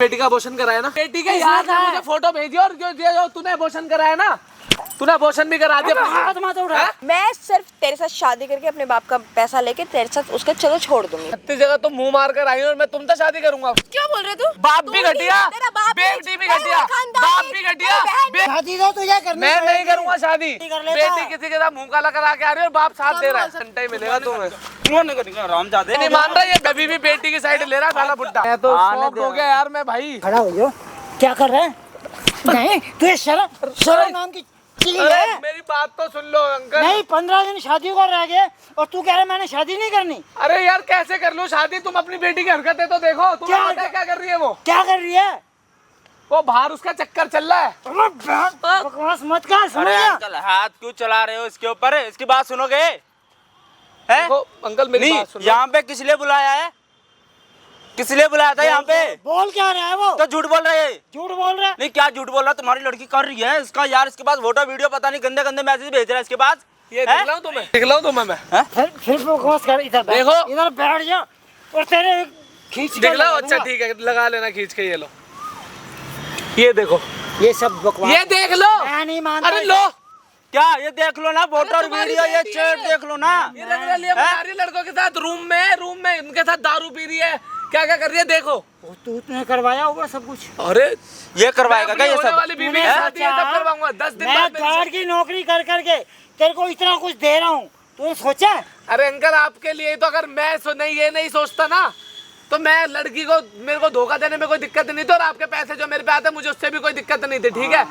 बेटी का अबॉर्शन कराया ना, बेटी के यार ने मुझे फोटो भेजी और जो तूने अबॉर्शन कराया ना, तूने अबॉर्शन भी करा दिया। हाथ मत उठा। मैं सिर्फ तेरे साथ शादी करके अपने बाप का पैसा लेके तेरे साथ उसका चलो छोड़ दूंगी। इतनी जगह तुम मुंह मार कर आई और मैं तुमसे शादी करूंगा। क्या बोल रहे तू? बाप भी घटिया, बेटी भी घटिया, बाप भी घटिया। शादी तो तुझे करनी मैं नहीं करूंगा शादी। बेटी किसी के साथ मुंह काला करा के आ रही है और बाप साथ दे रहा है। घंटा ही मिलेगा तुम्हें। नहीं मान रहा, ये कभी भी बेटी की साइड ले रहा है साला बुड्ढा। मैं तो शॉक हो गया यार मैं भाई। खड़ा हो जाओ, क्या कर रहे हैं? नहीं तुझे शर्म नाम की चीज है? मेरी बात तो सुन लो अंकल। नहीं 15 दिन शादी को रह गए और तू कह रहा है मैंने शादी नहीं करनी। अरे यार कैसे कर लूं शादी? तुम अपनी बेटी की हरकतें तो देखो। तुम्हें पता है क्या कर रही है वो? क्या कर रही है वो? बाहर उसका चक्कर चल रहा है। बकवास मत कर, समझ गया? अंकल हाथ क्यों चला रहे हो इसके ऊपर? इसकी बात सुनोगे? हैं? अंकल मेरी बात सुनो। यहाँ पे किस लिए बुलाया है? किस लिए बुलाया था यहाँ पे? बोल क्या रहा है वो? तो झूठ बोल रहे हैं। झूठ बोल रहा है? नहीं क्या झूठ बोल रहा? तुम्हारी लड़की कर रही है इसका यार, इसके पास फोटो वीडियो पता नहीं गंदे गंदे मैसेज भेज रहा है इसके पास। ये दिखलाऊं तुम्हें? दिखलाऊं तुम्हें मैं? फिर बकवास कर। इधर देखो, इधर बैठ जा और तेरे खींच दिखलाओ। अच्छा ठीक है, लगा लेना खींच के। ये लो, ये देखो, ये सब बकवास। ये देख लो। मैं नहीं मानता। अरे लो, क्या ये देख लो ना फोटो और वीडियो, ये चैट देख लो ना। ये बता रही है लड़कों के साथ रूम में उनके साथ दारू पी रही है, क्या क्या कर रही है देखो। तूने करवाया होगा सब कुछ। अरे ये करवाएगा क्या ये सब? वाली बीवी के साथ ये सब करवाऊंगा 10 दिन बाद। मैं गार्ड की नौकरी कर करके तेरे को इतना कुछ दे रहा हूँ, तूने सोचा? अरे अंकल आपके लिए तो अगर मैं ये नहीं सोचता ना तो मैं लड़की को, मेरे को धोखा देने में कोई दिक्कत नहीं थी और आपके पैसे जो मेरे पे आते मुझे उससे भी कोई दिक्कत नहीं थी। ठीक है,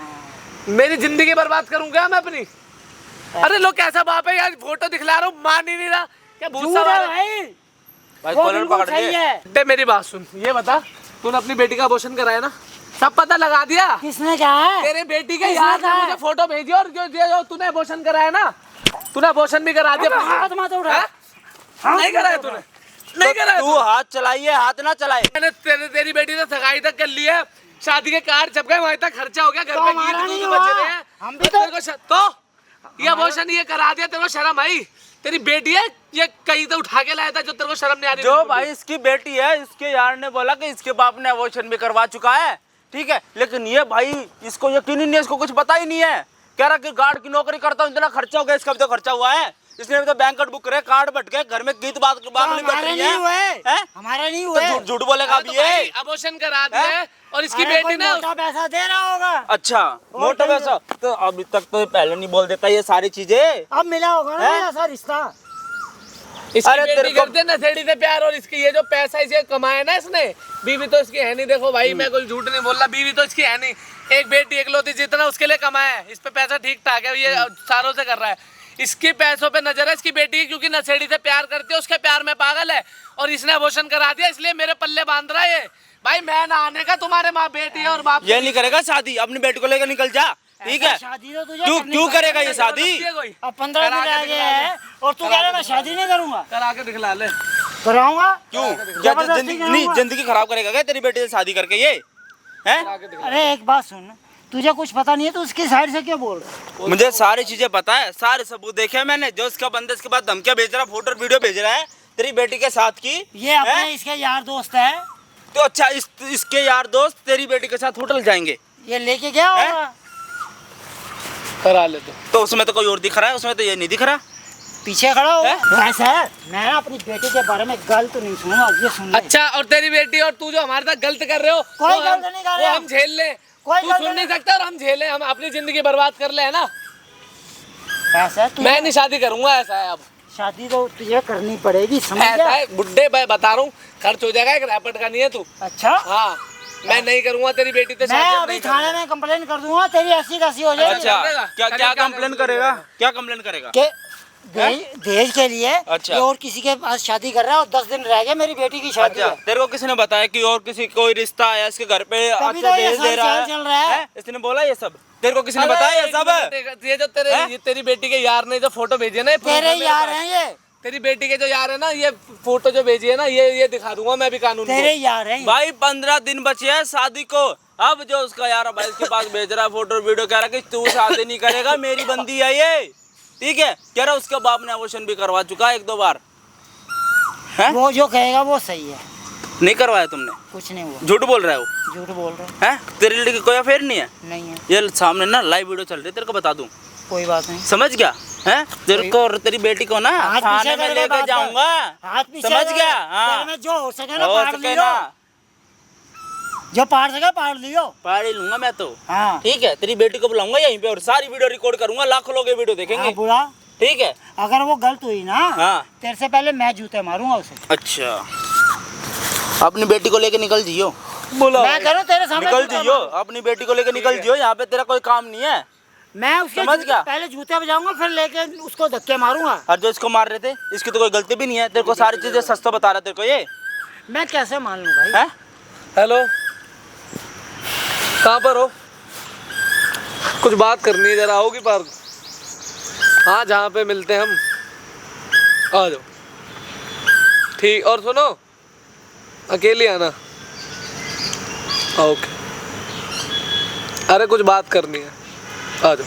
मेरी जिंदगी बर्बाद करूंगा मैं अपनी। अरे लोग कैसा बाप है यार, फोटो दिखला रहा हूँ मान ही नहीं रहा। क्या भूसा भाई कॉलर पकड़ ले। मेरी बात सुन, ये बता तूने अपनी बेटी का अबॉर्शन कराया ना? सब पता लगा दिया। किसने कहा है? तेरे बेटी के यार ने मुझे फोटो भेजी और जो तूने अबॉर्शन कराया ना, तूने अबॉर्शन भी करा दिया। हाथ मत उठा। नहीं कराया तूने? नहीं कराया? तू हाथ चलाइए, हाथ ना चलाए। मैंने तेरी बेटी से सगाई तक कर ली है, शादी के कार्ड छप गए, वहीं तक खर्चा हो गया, घर पे गीत नहीं बज हुआ। रहे हैं। हम भी तो ये अबॉर्शन ये करा दिया, तेरे को शर्म आई? तेरी बेटी है, ये कहीं तो उठा के लाया था जो तेरे को शर्म नहीं आ रही? जो भाई इसकी बेटी है, इसके यार ने बोला कि इसके बाप ने अबॉर्शन भी करवा चुका है, ठीक है, लेकिन ये भाई इसको यकीन ही नहीं है, इसको कुछ पता ही नहीं है। कह रहा कि गार्ड की नौकरी करता हूँ, इतना खर्चा हो गया, इसका भी तो खर्चा हुआ है, इसने भी तो बैंक बुक करे, कार्ड बट गए, घर में गीत बात बैठ रही है। हमारा नहीं हुआ। तो झूठ बोलेगा अभी ये? अबॉर्शन करा दिया और इसकी बेटी ने मोटा पैसा दे रहा होगा। अच्छा मोटा पैसा, तो अभी तक तो पहले नहीं बोल देता ये सारी चीजें। अब मिला होगा ना ऐसा रिश्ता। अरे तेरे करते नशेड़ी से प्यार, और इसकी ये जो पैसा इसे कमाया ना इसने, बीवी तो इसकी है नहीं। देखो भाई मैं कोई झूठ नहीं बोल रहा, बीवी तो इसकी है नहीं, एक बेटी एकलौती, जितना उसके लिए कमाया है इस पे पैसा ठीक ठाक है, ये सारों से कर रहा है। इसके पैसों पे नजर है इसकी बेटी, क्योंकि नशेड़ी से प्यार करती है, उसके प्यार में पागल है और इसने अबॉर्शन करा दिया, इसलिए मेरे पल्ले बांध रहा है ये। भाई मैं ना आने का, तुम्हारे माँ बेटी है और बाप ये नहीं करेगा शादी, अपनी बेटी को लेकर निकल जा, ठीक है? शादी तो तुझे क्यों करेगा ये शादी? अब 15 दिन रह गए हैं और तू कह रहा है मैं शादी नहीं करूंगा। करा के दिखला ले। कराऊंगा। क्यों? जबरदस्ती नहीं जिंदगी खराब करेगा क्या तेरी बेटी से शादी करके ये? हैं? अरे एक बात सुन, तुझे कुछ पता नहीं है तो उसकी साइड से क्यों बोल रहा है? मुझे सारी चीजें पता है, सारे सबूत देखे मैंने, जो इसका बंदे इसके बाद धमकियां भेज रहा, फोटो और वीडियो भेज रहा है तेरी बेटी के साथ की। ये अपने इसके यार दोस्त है। तो अच्छा इसके यार दोस्त तेरी बेटी के साथ होटल जाएंगे, ये लेके गया होगा। करा ले तो उसमें तो कोई और दिख रहा है, उसमें तो ये नहीं दिख रहा। पीछे खड़ा हो। ऐसा है, मैं ना अपनी बेटी के बारे में गलत नहीं सुनूंगा, ये सुन ले। अच्छा, और तेरी बेटी और तू जो हमारे साथ गलत कर रहे हो, कोई गलत नहीं कर रहे, हम झेल ले। तू सुन नहीं सकता और हम झेले, हम अपनी जिंदगी बर्बाद कर ले, है ना? ऐसा है, मैं नहीं शादी करूंगा, ऐसा है। अब शादी तो तुझे करनी पड़ेगी, समझ ऐसा गया? है बुड्ढे, मैं बता रहा हूँ, खर्च हो जाएगा, एक रैपट का नहीं है तू। अच्छा हाँ, मैं नहीं करूंगा तेरी बेटी से मैं शादी। अभी थाने में कंप्लेन कर दूंगा, तेरी ऐसी कैसी हो जाएगी। अच्छा क्या कंप्लेन करेगा? क्या कंप्लेन करेगा? के दहेज के लिए अच्छा। ये और किसी के पास शादी कर रहा है और 10 दिन रह गए मेरी बेटी की शादी अच्छा, है। तेरे को किसी ने बताया कि और किसी कोई रिश्ता आया इसके घर पे, तभी अच्छा तो ये दहेज दे सब रहा चल रहा है। इसने बोला ये सब? तेरे को किसी ने बताया ये सब? ये जो तेरी बेटी के यार ने जो फोटो भेजी है ना, तेरे यार हैं ये, तेरी बेटी के जो यार है ना, ये फोटो जो भेजी है ना, ये दिखा दूंगा मैं भी कानून तेरे यार हैं। भाई 15 दिन बचे हैं शादी को, अब जो उसका यार भाई इसके पास भेज रहा है फोटो वीडियो, कह रहा कि तू शादी नहीं करेगा, मेरी बंदी है ये, ठीक है? कह रहा उसके बाप ने अबॉर्शन भी करवा चुका है 1-2 बार। वो जो कहेगा वो सही है। नहीं करवाया तुमने? कुछ नहीं हुआ। झूठ बोल रहा है वो? झूठ बोल रहा हैं? तेरी लड़की कोई अफेयर नहीं है? नहीं है। ये सामने ना लाइव वीडियो चल रही है, तेरे को बता दूं। कोई बात नहीं। समझ गया? हैं? तेरे को और तेरी बेटी को ना हाथ थाने पीछे में करके लेकर बात कर। जाऊंगा। हाथ पीछे समझ कर। गया? हाँ। तेरे में जो हो सके ना हो पाड़ सके लियो। ना, जो पाड़ सके पाड़ लियो। पाड़ ही लूंगा मैं तो। हाँ ठीक है, तेरी बेटी को बुलाऊंगा यहीं पे और सारी वीडियो रिकॉर्ड करूंगा, लाखों लोग ये वीडियो देखेंगे। हाँ, बुला। ठीक है? अगर वो गलत हुई ना, हाँ। तेरे से पहले मैं जूते मारूंगा उसे। अच्छा, अपनी बेटी को लेके निकल जियो। बोला मैं कह रहा हूँ तेरे सामने निकल जूता जियो, मारूं। अपनी बेटी को लेके निकल जियो, यहाँ पे तेरा कोई काम नहीं है। मैं उसके समझ गया? पहले जूते बजाऊंगा फिर लेके उसको धक्के मारूंगा। और जो इसको मार रहे थे, इसकी तो कोई गलती भी नहीं है। तेरे को सारी चीजें सस्ता बता रहा है तेरे को ये, मैं कैसे मान लूं भाई? है? हेलो, कहाँ पर हो? कुछ बात करनी है, जरा आओगी पार्क? हाँ, जहाँ पे मिलते हैं हम, आ जाओ। ठीक, और सुनो, अकेली आना। ओके, अरे कुछ बात करनी है, आ जाओ।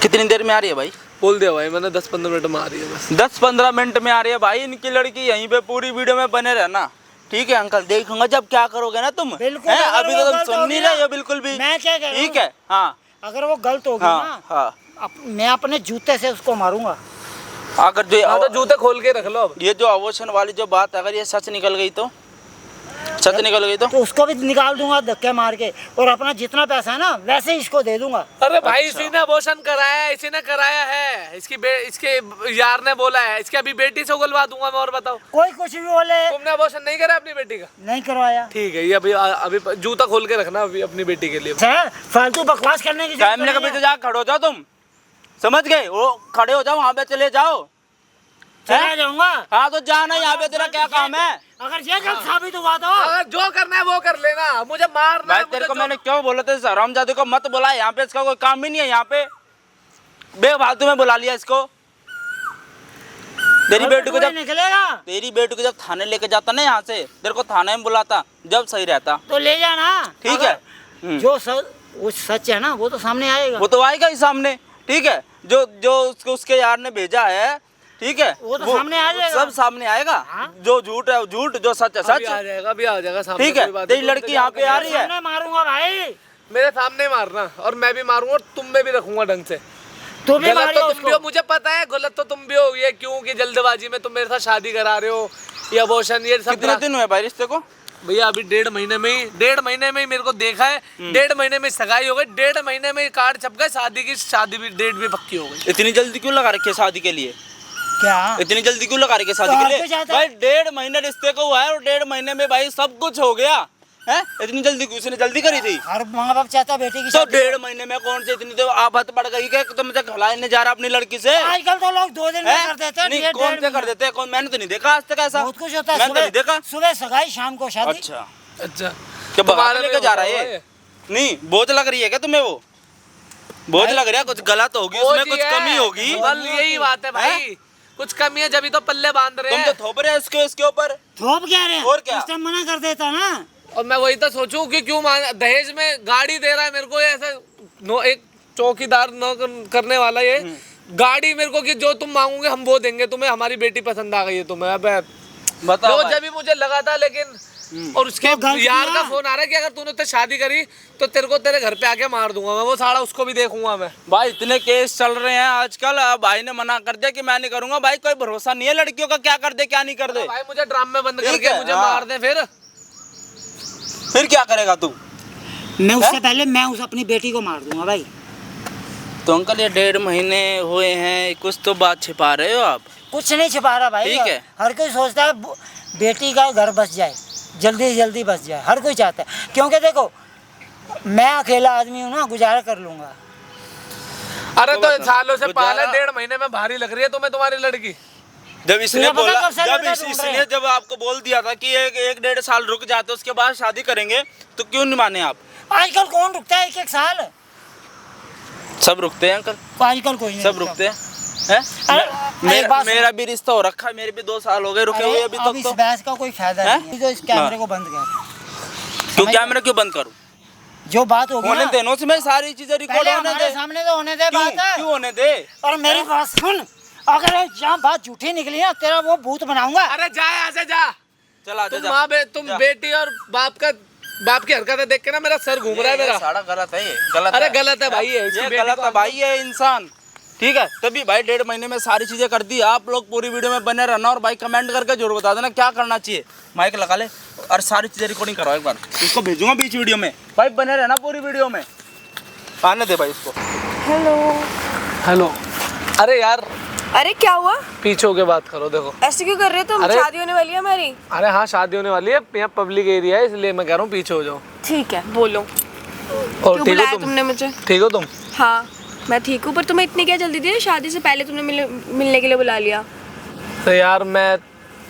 कितनी देर में आ रही है भाई? बोल दिया भाई मैंने, 10-15 मिनट में आ रही है बस। 10-15 मिनट में आ रही है भाई। इनकी लड़की यहीं पे पूरी वीडियो में बने रहना। ठीक है अंकल, देखूंगा जब क्या करोगे ना तुम। बिल्कुल, हैं? अगर अभी वो तो तुम गलत सुन नहीं होगी रहे ना, हो बिल्कुल भी। मैं क्या कह रहा हूं? ठीक है? हाँ अगर वो गलत होगी हाँ ना, हाँ। मैं अपने जूते से उसको मारूंगा। अगर जो हाँ तो जूते खोल के रख लो अब। ये जो अवोशन वाली जो बात, अगर ये सच निकल गई तो? सच निकल गई तो? तो उसको भी निकाल दूंगा धक्के मार के, और अपना जितना पैसा है ना वैसे ही इसको दे दूंगा। अरे भाई, अच्छा। इसी ने अबॉर्शन कराया है, इसी ने कराया है। इसके यार ने बोला है, इसके अभी बेटी से उगलवा दूंगा मैं। और बताओ, कोई कुछ भी बोले, तुमने अबॉर्शन नहीं करा अपनी बेटी का? नहीं करवाया। ठीक है, ये अभी जूता खोल के रखना अभी अपनी बेटी के लिए। सर, फालतू बकवास करने की कैमरे के नहीं पीछे है। जा खड़े हो जाओ तुम। समझ गए? वो खड़े हो जाओ, वहाँ पे चले जाओ। चला जाऊंगा। हाँ तो जाना, यहाँ पे तेरा क्या काम है? अगर ये गलत साबित हुआ तो अगर जो करना है वो कर लेना, मुझे मारना भाई है, तेरे मुझे को जो- मैंने क्यों बोला था हरामजादे को मत बुला, यहाँ पे इसका कोई काम ही नहीं है। यहाँ पे बेफालतू में बुला लिया इसको। तेरी बेटी को कोई जब निकलेगा तेरी बेटी को जब थाने लेके जाता ना, यहाँ से तेरे को थाने में बुलाता, जब सही रहता। तो ले जाना। ठीक है? जो वो सच है ना वो तो सामने आएगा। वो तो आएगा ही सामने। ठीक है? जो उसके यार ने भेजा है, ठीक है, वो तो सामने आ जाएगा। सब सामने आएगा। हाँ? जो झूठ है वो झूठ, जो सच है अभी सच। आ जाएगा, अभी आ जाएगा सामने। ठीक है? कोई बात तेरी नहीं, तुम लड़की यहाँ पे आ रही है। सामने मारूंगा भाई। मेरे सामने मारना, और मैं भी मारूंगा और तुम में भी रखूंगा ढंग से। तू भी गलत मारियो तो तुम भी हो, उसको। मुझे पता है। गलत तो तुम भी हो। ये क्यों कि जल्दबाजी में तुम मेरे साथ शादी करा रहे हो, ये अबॉर्शन, ये सब। कितने दिन हुए भाई रिश्ते को? भैया अभी 1.5 महीने में ही मेरे को देखा है। 1.5 महीने में सगाई हो गई, 1.5 महीने में कार्ड छप गए, शादी भी डेट भी पक्की हो गई। इतनी जल्दी क्यों लगा रखी है शादी के लिए? क्या इतनी जल्दी क्यों लगा रखी है शादी तो के हर लिए? कोई चाहता भाई है। 1.5 महीने रिश्ते को हुआ है और 1.5 महीने में भाई सब कुछ हो गया है। इतनी जल्दी उसने जल्दी करी थी? हर माँ बाप चाहता है बेटी की तो शादी। 1.5 महीने में कौन से इतनी तो आफत पड़ गई कि तुम मुझे खिलाने जा रहा अपनी लड़की से? आजकल तो लोग 2 दिन में हैं? कर देते हैं। नहीं, डेढ़ कौन से महीने। कर देते हैं? कौन? मैंने तो नहीं देखा आज तक ऐसा। बहुत कुछ होता है। मैंने तो नहीं देखा। सुबह सगाई, शाम को शादी। अच्छा, अच्छा, क्या भगा तुम्हारे के लेके में जा रहा होता है ये? नहीं, बोझ लग रही है क्या तुम्हें? वो बोझ लग रहा है, कुछ गलत होगी वो उसमें, जी कुछ है। कमी होगी। बस यही बात है भाई, कुछ कमी है जब तो पल्ले बांध रहे तुम हैं। तो थोप रहे हो इसके ऊपर। थोप क्या रहे? और क्या? उस टाइम मना कर देता ना। और मैं वही तो सोचूं कि क्यों दहेज में गाड़ी दे रहा है मेरे को, ये ऐसा एक चौकीदार करने वाला ये गाड़ी मेरे को, कि जो तुम मांगोगे हम वो देंगे तुम्हें, हमारी बेटी पसंद आ गई है तुम्हें। अब बताओ वो भाई। जब भी मुझे लगा था, लेकिन और उसके तो गलत यार किया। का फोन आ रहा है कि अगर तूने तो शादी करी तो तेरे को तेरे घर पे आके मार दूंगा मैं। वो साला उसको भी देखूंगा मैं। भाई इतने केस चल रहे हैं आजकल। भाई ने मना कर दिया कि मैं नहीं करूंगा। भाई कोई भरोसा नहीं है लड़कियों का, क्या कर दे क्या नहीं कर दे। भाई मुझे ड्राम में बंद ठीक करके है, मुझे हाँ। मार दे फिर क्या करेगा तू? मैं उससे पहले मैं उस अपनी बेटी को मार दूंगा भाई। तो अंकल ये 1.5 महीने हुए हैं, कुछ तो बात छिपा रहे हो आप। कुछ नहीं छिपा रहा भाई। ठीक है। हर कोई सोचता है बेटी का घर बस जाए, जल्दी से जल्दी बस जाए, हर कोई चाहता है। क्योंकि देखो मैं अकेला आदमी हूँ ना, गुजारा कर लूंगा। अरे तो सालों से पाला, गुजारा- 1.5 महीने में भारी लग रही है तुम्हें तुम्हारी लड़की। जब इसने तुझे पता बोला, कब से जब लड़का ढूंढ रहे इसने हैं? जब आपको बोल दिया था कि 1-1.5 साल रुक जाते उसके बाद शादी करेंगे, तो क्यों नहीं माने आप? आजकल कौन रुकता है 1-1 साल? सब रुकते हैं अंकल, आजकल कोई नहीं सब रुकते हैं। हैं? अरे, एक बात सुनो। मेरा भी रिश्ता हो रखा है, मेरे भी 2 साल हो गए रुके हुए अभी अब तक इस तो। बहस का कोई फायदा हैं? नहीं है। तो इस कैमरे हाँ। को बंद कर। क्यों कैमरा क्यों बंद करूं? जो बात होगी होने ना, देनो से मैं सारी चीजें रिकॉर्ड पहले होने हमारे दे। सामने तो होने दे क्यों बात है। क्यों होने दे? और मेरी बात सुन, अगर यहाँ बात झूठी निकली ना तेरा वो भूत बनाऊंगा। अरे जा यहाँ से जा। चला तुम तुम बेटी और बाप की हरकतें देख के ना मेरा सर घूम रहा है मेरा। सारा गलत है ये, गलत अरे है। गलत है भाई ये गलत है भाई ये इंसान। ठीक है, तभी भाई 1.5 महीने में सारी चीजें कर दी। आप लोग पूरी वीडियो में बने रहना और भाई कमेंट करके जरूर बता देना क्या करना चाहिए। माइक लगा ले और सारी चीजें रिकॉर्डिंग करवाओ एक बार, इसको भेजूंगा बीच वीडियो में। भाई बने रहना पूरी वीडियो में। आने दे भाई इसको। हेलो। हेलो। अरे यार अरे क्या हुआ? पीछे होके बात करो। देखो ऐसे क्यों कर रहे हो तुम? अरे- शादी होने वाली है हमारी। अरे हाँ शादी होने वाली है, यहाँ पब्लिक एरिया है इसलिए मैं कह रहा हूँ पीछे हो जाओ। ठीक है बोलो। और क्यों ठीक बुलाया हो तुम? तुमने मुझे? ठीक हो तुम? हाँ मैं ठीक हूँ, पर तुम्हें इतनी क्या जल्दी थी? शादी से पहले तुमने मिलने के लिए बुला लिया। तो यार मैं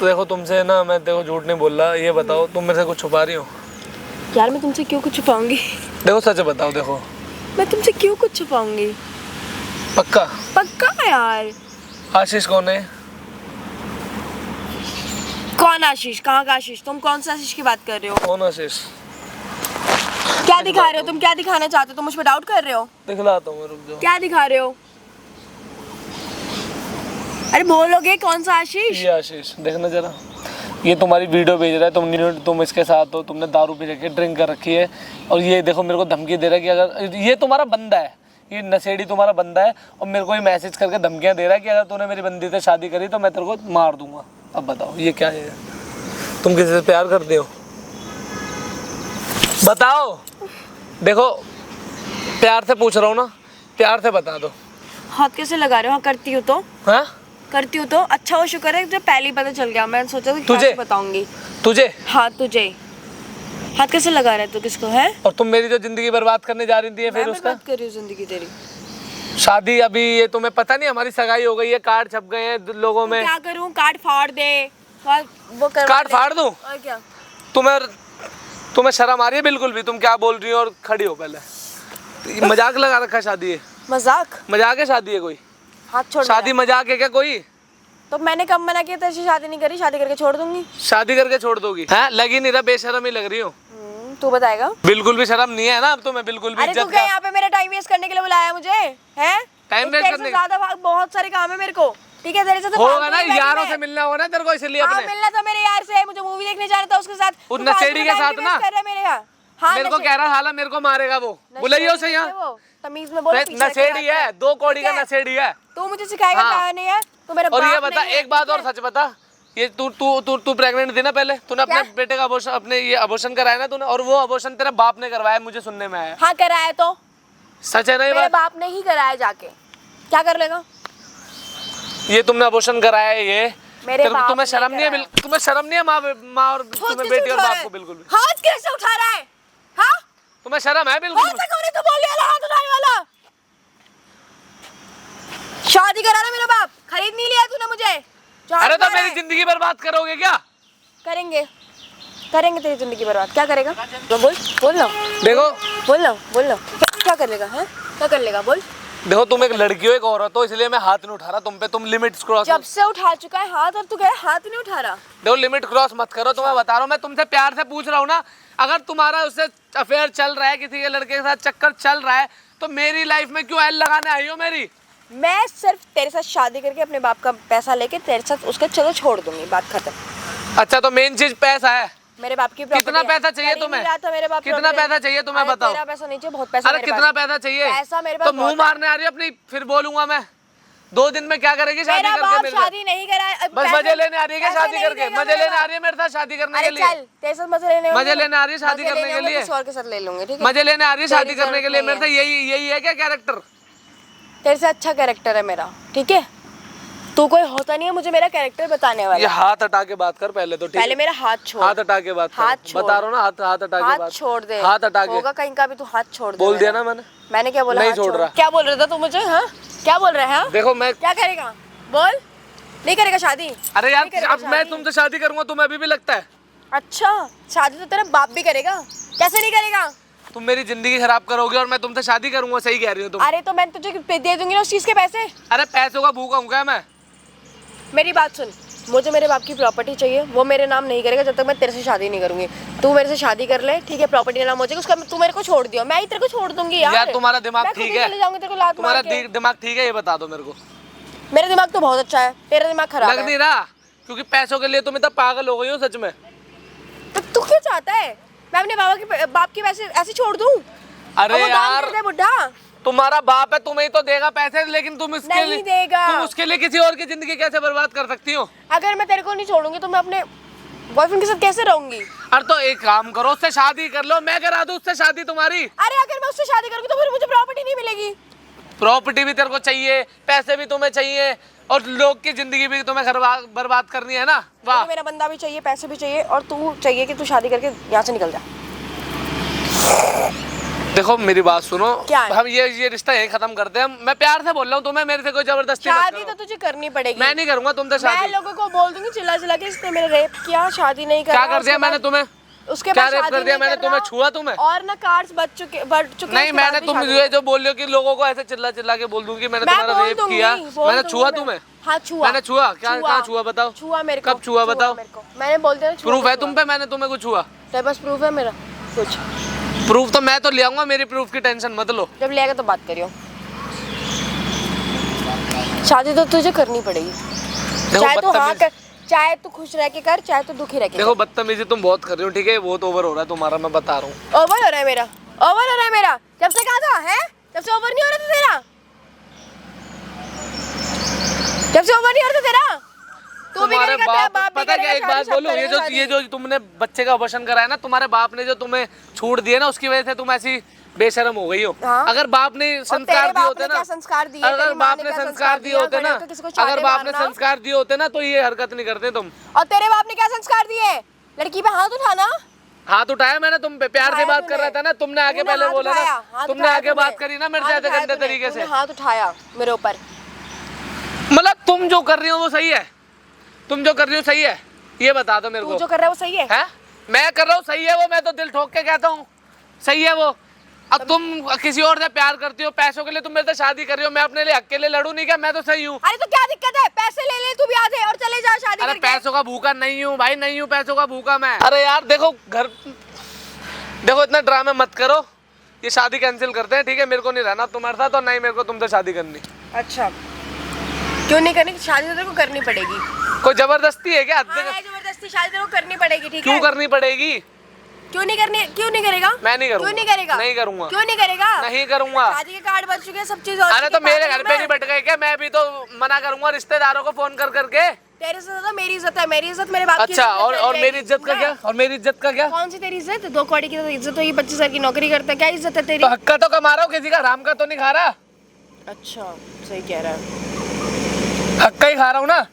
तो देखो तुमसे ना, मैं देखो झूठ नहीं बोल रहा। ये बताओ तुम मेरे से कुछ छुपा रही हो? यार मैं तुमसे क्यों कुछ छुपाऊंगी? देखो सच बताओ। देखो मैं तुमसे क्यों कुछ छुपाऊंगी? पक्का? पक्का यार। आशीष कौन है? कौन आशीष? कहाँ का आशीष? तुम कौन सा आशीष की बात कर रहे हो? कौन आशीष? क्या दिखा रहे हो तुम? क्या दिखाना चाहते हो? तुम मुझ पर डाउट कर रहे हो? दिखलाता हूँ, रुक जाओ। क्या दिखा रहे हो? अरे बोलोगे कौन सा आशीष? ये आशीष देखना जरा, ये तुम्हारी वीडियो भेज रहा है। तुम इसके साथ हो, तुमने दारू पी रखी है, ड्रिंक कर रखी है, और ये देखो मेरे को धमकी दे रहा है कि अगर ये तुम्हारा बंदा है, ये नशेड़ी तुम्हारा बंदा है, और मेरे को ये मैसेज करके धमकियां दे रहा है कि अगर तूने मेरी बंदी से शादी करी तो मैं तेरे को मार दूंगा। अब बताओ ये क्या है? तुम किसी से प्यार करते हो? बताओ। देखो प्यार से पूछ रहा हूँ ना, प्यार से बता दो। हाथ कैसे लगा रहे हो? हाँ करती हूँ तो। हाँ करती हूँ तो। अच्छा वो शुक्र है जब पहले ही पता चल गया। मैं सोचा था तुझे? कैसे बताऊंगी। तुझे? हाँ तुझे। हाथ कैसे लगा रहे तू? किसको है? और तुम मेरी जो जिंदगी बर्बाद करने जा रही थी फिर मैं उसका बात कर रही हूँ जिंदगी तेरी। शादी अभी ये तुम्हें पता नहीं, हमारी सगाई हो गई है, कार्ड छप गए हैं लोगों में। क्या करूँ? कार्ड फाड़ दे। वो कर कार्ड फाड़ दूं? और क्या? तुम्हें शर्म आ रही है बिल्कुल भी? तुम क्या बोल रही हो? और खड़ी हो पहले। मजाक लगा रखा है शादी है? मजाक? मजाक है शादी है कोई? हाथ छोड़। शादी मजाक है क्या कोई? तो मैंने कब मना किया? तेरे से शादी नहीं करी, शादी करके छोड़ दूंगी। शादी करके छोड़ दोगी? हैं लग ही नहीं रहा, बेशरम ही लग रही हो। तू बताएगा। बिल्कुल भी शर्म नहीं है ना अब तुम्हें? बिल्कुल भी अरे तू इज्जत क्या का यहाँ पे मेरा टाइम वेस्ट करने के लिए बुलाया मुझे? हैं? टाइम वेस्ट करने ज्यादा बहुत सारे काम है मेरे को। ठीक है तेरे से तो होगा ना, यारों से मिलना होगा ना तेरे को, इसलिए हाँ अपने मिलना था मेरे यार से। मुझे मूवी देखने जाना था उसके साथ। उस नशेड़ी के साथ ना? कर रहा है मेरे यहाँ। हाँ मेरे को कह रहा हाला मेरे को मारेगा वो। बुलाइए उसे यहाँ। तमीज में बोलो। नशेड़ी है, 2 कौड़ी का नशेड़ी है। तू मुझे सिखाएगा हाँ। क्या नहीं है? तू मेरा और ये बाप बता नहीं है, एक बात और सच बता, ये तू प्रेग्नेंट थी ना पहले? तूने अपने क्या? बेटे का अबॉर्शन, अपने ये अबॉर्शन कराया ना तूने? और वो अबॉर्शन तेरे बाप ने करवाया, मुझे सुनने में आया। हाँ कराया तो। सच है ना ये मेरे बात? बाप ने ही कराया जाके। क्या कर लेगा? ये तुमने अबॉर्शन कराया है ये? मेरे बाप तुम्हें ने शर्म नहीं है? कराया। तुम्हें शर्म नहीं है माँ और हाथ तुम्हें कैसे बेटी और उठा बाप रहा को? है? बिल्कुल भी हाथ कैसे उठा रहा है? हाँ? तुम्हें शर्म है बिल्कुल? कौन सा कौन है तू बोल रहा हाथ उठाने वाला? शादी करा ना मेरा बाप, खरीद नहीं लिया तूने मुझे। अरे तो मेरी जिंदगी बर्बाद करोगे क्या? करेंगे करेंगे तेरी जिंदगी बर्बाद। क्या करेगा? तो बोल ना। देखो बोल ना क्या कर लेगा? है क्या कर लेगा? बोल। देखो तुम एक लड़की हो, एक औरत हो, इसलिए मैं हाथ नहीं उठा रहा तुम पे। तुम लिमिट क्रॉस जब से उठा चुका है हाथ, और तू कह हाथ ही नहीं उठा रहा। देखो लिमिट क्रॉस मत करो। तुम्हें बता रहा हूँ, मैं तुमसे प्यार से पूछ रहा हूँ ना। अगर तुम्हारा उससे अफेयर चल रहा है, किसी के लड़के के साथ चक्कर चल रहा है, तो मेरी लाइफ में क्यों एल लगाने आई हो मेरी? मैं सिर्फ तेरे साथ शादी करके अपने बाप का पैसा लेके तेरे साथ उसका चलो छोड़ दूंगी, बात खत्म। अच्छा तो मेन चीज पैसा है? मेरे बाप की कितना पैसा चाहिए तुम्हें? कितना पैसा चाहिए तुम्हें बताओ? तेरा पैसा नहीं चाहिए, बहुत पैसा अरे मेरे कितना पास। पैसा चाहिए? पैसा मेरे पास तो मुंह बहुत है। मारने आ रही है अपनी, फिर बोलूंगा मैं। 2 दिन में क्या करेगी शादी मेरा करके बाप मेरे से? शादी नहीं कराए। बस मजे लेने आ रही है क्या शादी करके? मजे लेने आ रही है मेरे साथ शादी करने के अरे लिए? चल तेरे साथ मजे लेने आ रही है शादी करने के लिए? किसी और के साथ ले लूंगी। ठीक है मजे लेने आ रही है शादी तेरी करने के लिए जरूरत मेरे से? यही है क्या कैरेक्टर? तेरे से अच्छा कैरेक्टर है मेरा। ठीक है तू कोई होता नहीं है मुझे मेरा कैरेक्टर बताने ये वाला। हाथ हटा के बात कर पहले तो। ठीक पहले है मेरा हाथ छोड़। हाथ हटा के बात कर। हाथ छोड़। बता रहा हूँ ना, हाथ हटा के हाथ बात। छोड़ दे। हाथ हटा के। होगा कहीं का भी तू हाथ छोड़ दे। बोल दिया मेरा। ना मैंने? मैंने क्या बोला? नहीं हाथ छोड़ रहा। क्या बोल रहा था तू मुझे? हाँ क्या बोल रहा है? देखो मैं, क्या करेगा? बोल। नहीं करेगा शादी? अरे यार नहीं करेगा अब मैं शादी? तुमसे शादी करूंगा तुम्हें अभी भी लगता है? अच्छा शादी तो तेरा बाप भी करेगा। कैसे नहीं करेगा? तुम मेरी जिंदगी खराब करोगे और मैं तुमसे शादी करूंगा? सही कह रही हो तुम। अरे तो मैं तुझे दे दूंगी ना उस चीज के पैसे। अरे पैसों का भूखा हूँ क्या मैं? मेरी बात सुन, मुझे मेरे बाप की प्रॉपर्टी चाहिए, वो मेरे नाम नहीं करेगा जब तक मैं तेरे से शादी नहीं करूंगी। तू मेरे से शादी कर ले, ठीक है? प्रॉपर्टी नाम हो जाएगा उसका, तू मेरे को छोड़ दियो, मैं ही तेरे को छोड़ दूंगी। यार तुम्हारा दिमाग मैं खुद ठीक ही है? चले जाऊंगी तेरे को लात तुम्हारा मार के। दिमाग ठीक है? ये बता दो मेरे को। मेरा दिमाग तो बहुत अच्छा है, तेरा दिमाग खराब लग है। नहीं रहा, क्योंकि पैसों के लिए तुम इतना पागल हो गई हो सच में। तो तू क्या चाहता है, मैं अपने बाप के पैसे ऐसे छोड़ दूं? अरे अब वो दान यार कर दे बुड्ढा। तुम्हारा बाप है, तुम्हें ही तो देगा पैसे, लेकिन तुम इसके नहीं लिए देगा। तुम उसके लिए किसी और की जिंदगी कैसे बर्बाद कर सकती हो? अगर मैं तेरे को नहीं छोड़ूंगी तो मैं अपने बॉयफ्रेंड के साथ कैसे रहूंगी? अरे तो एक काम करो, उससे शादी कर लो, मैं करा दूं उससे शादी तुम्हारी। अरे अगर मैं उससे शादी करूंगी तो फिर मुझे प्रॉपर्टी नहीं मिलेगी। प्रॉपर्टी भी तेरे को चाहिए, पैसे भी तुम्हें चाहिए, और लोग की जिंदगी भी तुम्हें बर्बाद करनी है ना। वाह, मेरा बंदा भी चाहिए, पैसे भी चाहिए, और तू चाहिए कि तू शादी करके यहाँ से निकल जा। देखो मेरी बात सुनो, क्या है? हम ये रिश्ता यही खत्म करते हैं। मैं प्यार से बोल रहा हूँ तुम्हें, मेरे से कोई जबरदस्ती मत शादी करो। तो तुझे करनी पड़ेगी। मैं नहीं करूंगा तुमसे मैं शादी। लोगों को बोल दूंगी चिल्ला चिल्ला के इसने मेरा रेप किया, शादी नहीं कर क्या रहा, कर दिया उसके मैंने बाद- तुम्हें? उसके क्या बाद रेप शादी कर दिया नहीं मैंने कर तुम्हें? रहा, छुआ तुम्हें? और ना कार्ड्स बढ़ चुके नहीं, मैंने तुम ये जो बोल रहे हो कि लोगों को ऐसे चिल्ला चिल्ला के बोल दूंगी मैंने तुम्हारा रेप किया, मैंने छुआ तुम्हें? हाँ छुआ। मैंने छुआ? क्या कहाँ छुआ बताओ? छुआ मेरे को। कब छुआ बताओ? मेरे को मैंने बोल दिया। प्रूफ है तुम पे मैंने तुम्हें कुछ छुआ? तेरे पास प्रूफ है मेरा कुछ? प्रूफ तो मैं तो ले आऊंगा, मेरी प्रूफ की टेंशन मत लो। जब ले आएगा तो बात करियो। शादी तो तुझे करनी पड़ेगी, देखो चाहे तू हाँ बदतमीज, कर, चाहे तू खुश रह के कर, चाहे तू दुखी रह के देखो बदतमीजी तुम बहुत कर रही हो, ठीक है? बहुत ओवर हो रहा है तुम्हारा, मैं बता रहा हूँ। कर। ओवर हो रहा है मेरा, ओवर हो रहा है मेरा। जब से कहा था है, जब से ओवर नहीं हो रहा था तेरा, जब से ओवर नहीं हो रहा था तेरा। तू भी तुम्हारे करेगा, तेरा बाप भी पता क्या, एक करेगा, बात सब बोलूं, करेगा शादी। ये जो तुमने बच्चे का ऑपरेशन कराया ना, तुम्हारे बाप ने जो तुम्हें छूट दिए ना, उसकी वजह से तुम ऐसी बेशरम हो गई हो। हाँ। अगर बाप ने और संस्कार तेरे दिए बाप होते ने ना, क्या संस्कार दिए? अगर तेरी माँ बाप ने ने क्या संस्कार दिए होते ना, खड़े होकर किसी को चाटे अगर बाप ने मारना? संस्कार दिए होते ना, तो ये हरकत नहीं करते तुम। और तेरे बाप ने क्या संस्कार दिए? लड़की पे हाथ उठाना। हाथ उठाया मैंने तुम पे, प्यार से उठाया बात कर रहा तूने। था ना, तुमने आगे तूने पहले हाथ बोला उठाया, ना, हाथ तुमने उठाया आगे बात तूने। करी ना मेरे से हाथ ऐसे उठाया गंदे तूने, तरीके से। तूने हाथ उठाया मेरे ऊपर। मतलब तुम जो कर रही हो वो सही है? तुम जो कर रही हो सही है? ये बता दो मेरे तू को। जो कर रहा है वो सही है? है? मैं कर रहा हूँ सही है वो, मैं तो दिल ठोक के कहता हूँ सही है वो। अब तुम किसी और से प्यार करती हो, पैसों के लिए तुम मेरे से शादी कर रही हो, मैं अपने लिए अकेले लड़ू नहीं क्या? मैं तो सही हूँ। अरे तो क्या दिक्कत है? पैसे ले ले तू भी आधे और चले जा शादी अरे करके। पैसों का भूखा नहीं हूँ भाई, नहीं हूँ पैसों का भूखा मैं। अरे यार देखो घर, देखो इतना ड्रामे मत करो, ये शादी कैंसिल करते हैं, ठीक है? मेरे को नहीं रहना तुम्हारे साथ, और नहीं मेरे को तुमसे शादी करनी। अच्छा क्यों नहीं करनी? शादी तो तेरे को करनी पड़ेगी। कोई जबरदस्ती है क्या? हाँ है जबरदस्ती, शादी तेरे को करनी पड़ेगी, ठीक क्यों है? करनी पड़ेगी? क्यों नहीं करनी? क्यों नहीं करेगा? मैं नहीं करूँगा। क्यों नहीं करेगा? नहीं करूँगा। क्यों नहीं करेगा? नहीं करूँगा। शादी के कार्ड बच चुके हैं, सब चीज हो अरे चुकी तो है, मेरे पागल घर हूँ पे मैं। नहीं बैठ गए क्या? मैं भी तो मना करूंगा रिश्तेदारों को फोन कर करके। तेरे से ज्यादा मेरी इज्जत है, मेरी इज्जत मेरे बाप की अच्छा, इज्जत और है, मेरी इज्जत का क्या? और मेरी इज्जत का क्या? कौन सी तेरी इज्जत? 2 कौड़ी की तो इज्जत होगी, 25,000 की नौकरी करता है, क्या इज्जत है तेरी? तो हक्का तो कमा रहा हूँ, किसी का हराम का तो नहीं खा रहा। अच्छा सही कह रहा है। हक्का ही खा रहा हूँ ना।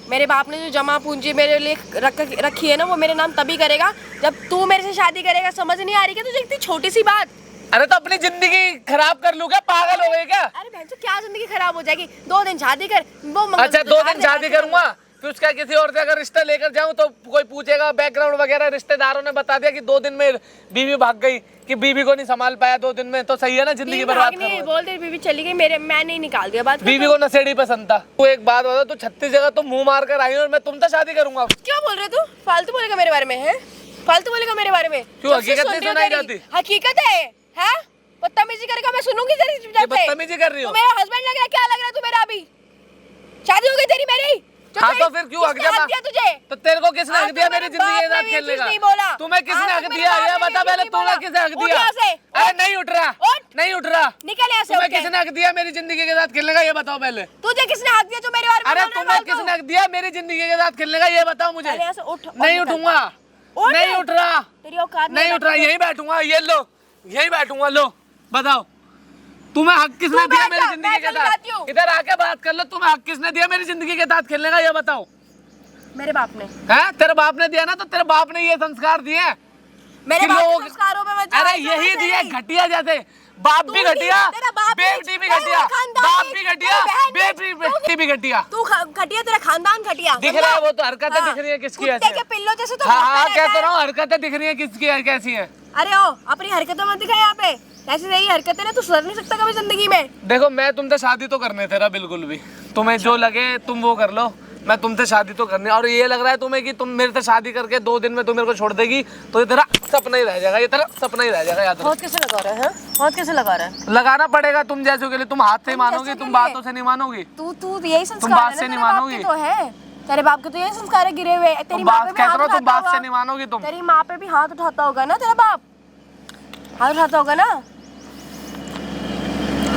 मेरे बाप ने जो जमा पूंजी मेरे लिए रखी है ना, वो मेरे नाम तभी करेगा जब तू मेरे से शादी करेगा। समझ नहीं आ रही क्या तुझे इतनी छोटी सी बात? अरे तो अपनी जिंदगी खराब कर लूँ क्या? पागल हो गए क्या? अरे बहन तो क्या जिंदगी खराब हो जाएगी? 2 दिन शादी कर, वो अच्छा 2 दिन शादी करूंगा, फिर उसका किसी और से अगर रिश्ता लेकर जाऊं तो कोई पूछेगा बैकग्राउंड वगैरह, रिश्तेदारों ने बता दिया कि 2 दिन में बीवी भाग गई, कि बीवी को नहीं संभाल पाया 2 दिन में, तो सही है ना? जिंदगी बर्बाद कर रहा है। बोल दे बीवी चली गई, मेरे मैं नहीं निकाल दिया बात। बीवी को नशेड़ी पसंद था। तू एक बात बता, तू 36 जगह तो मुंह मार कर आई और मैं तुमसे शादी करूंगा? क्या बोल रहे तू? फालतू बोलेगा मेरे बारे में? है फालतू बोलेगा मेरे बारे में? क्यों? जब से हकीकत सुन नहीं रही हूँ सुनाई तेरी। जाती? हकीकत है? बदतमीजी करेगा, मैं सुनूंगी तेरी जब से। बदतमीजी कर रही हो? तू मेरा हस्बैंड लग रहा है, क्या लग रहा है तू मेरा? अभी शादी हो गई तेरी मेरी। हाँ तो फिर क्यों हक किसने हक दिया तुझे? तो तेरे को किसने हाँ, हक दिया तो मेरी मेरे जिंदगी के बाप ने साथ भी खेलने कुछ का? नहीं बोला। तुम्हें किसने आज हक तक मेरे दिया? बाप ये ने बता भी पहले, कुछ नहीं तूने बोला। किसे हक उठ दिया? यहाँ से, अरे उठ। नहीं उठ रहा, उठ। नहीं उठ रहा। निकल यहाँ से, तुम्हें उठ के। किसने हक दिया मेरी जिंदगी के साथ खेलने का? ये बताओ पहले। तुझे किसने हक दिया जो मेरे बारे में अरे बोल रहा है तुम्हें फालतू? किसने हक दिया मेरी जिंदगी के साथ खेलने का? ये बताओ मुझे। पहले यहाँ से उठ और नहीं निकल। उठूंगा, उठ। नहीं उठ रहा, तेरी औकात नहीं उठ रहा, यहीं बैठूंगा। ये लो, यहीं बैठूंगा। लो बताओ, तुम्हें हक किसने तू दिया बैठ मेरी जा, जिंदगी मैं के चली साथ? जाती हूँ। इधर आके बात कर लो। तुम्हें हक किसने दिया मेरी जिंदगी के साथ खेलने का? ये बताओ। मेरे बाप ने। हैं? तेरे बाप ने दिया ना, तो तेरे बाप ने ये संस्कार दिए हैं मेरे कि बाप के लोग- संस्कारों में मैं अरे जान यही समझ दिए नहीं। घटिया जैसे। बाप तू भी भी, घटिया, तेरा बाप भी, बेटी भी तेरा घटिया, खानदान बाप भी, भी घटिया, तेरी बहन बेटी भी घटिया। तू घटिया, तेरा खानदान घटिया। दिख रहा है वो तो, हरकतें दिख रही है किसकी कुत्ते ऐसी के है। पिल्लों जैसे तो हाँ भौंकता हाँ रहता कहता है। रहा हूँ, हरकतें दिख रही है किसकी कैसी है। अरे ओ अपनी हरकतें मत दिखा यहाँ पे, ऐसी रही हरकतें ना तू सुधर नहीं सकता कभी जिंदगी में। देखो मैं तुमसे शादी तो करने तेरा बिल्कुल भी, तुम्हें जो लगे तुम वो कर लो, मैं तुमसे शादी तो करनी। और ये लग रहा है तुम्हें कि तुम मेरे से शादी करके 2 दिन में तुम मेरे को छोड़ देगी, तो ये तेरा सपना ही रह जाएगा, ये तेरा सपना ही रह जाएगा, याद रख। हाथ कैसे लगा रहा है? हाँ? हाथ कैसे लगा रहा है? लगाना पड़ेगा तुम जैसों के लिए, तुम हाथ से ही तुम मानोगी, जैसों तुम के बातों लिए। से नहीं मानोगी। तू यही संस्कार बात है से ना, नहीं तेरे बाप मानोगी। के तो है, तेरे बाप के तो यही संस्कार है गिरे हुए। तेरी तुम माँ बात पे भी कहते हाथ रहो, तुम उठाता बात से होगा। नहीं मानोगी तुम। तेरी माँ पे भी हाथ उठाता होगा ना तेरा बाप, हाथ उठाता होगा ना।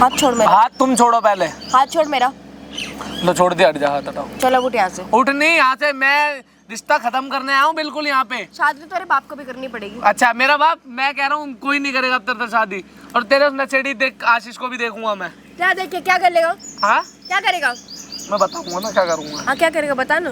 हाथ छोड़ मेरा, हाथ तुम छोड़ो पहले। हाथ छोड़ मेरा। लो छोड़ दिया, हट जा, हाथ हटाओ। चलो उठ यहाँ से। उठ नहीं यहाँ से, मैं रिश्ता खत्म करने आया हूँ बिल्कुल यहाँ पे। शादी तो तेरे बाप को भी करनी पड़ेगी। अच्छा मेरा बाप, मैं कह रहा हूँ कोई नहीं करेगा अब तेरे से शादी, और तेरे उस नशेड़ी देख आशीष को भी देखूंगा मैं। क्या देख के क्या कर लेगा? हाँ क्या करेगा? मैं बताऊंगा ना क्या करूंगा, हाँ क्या करेगा बता ना,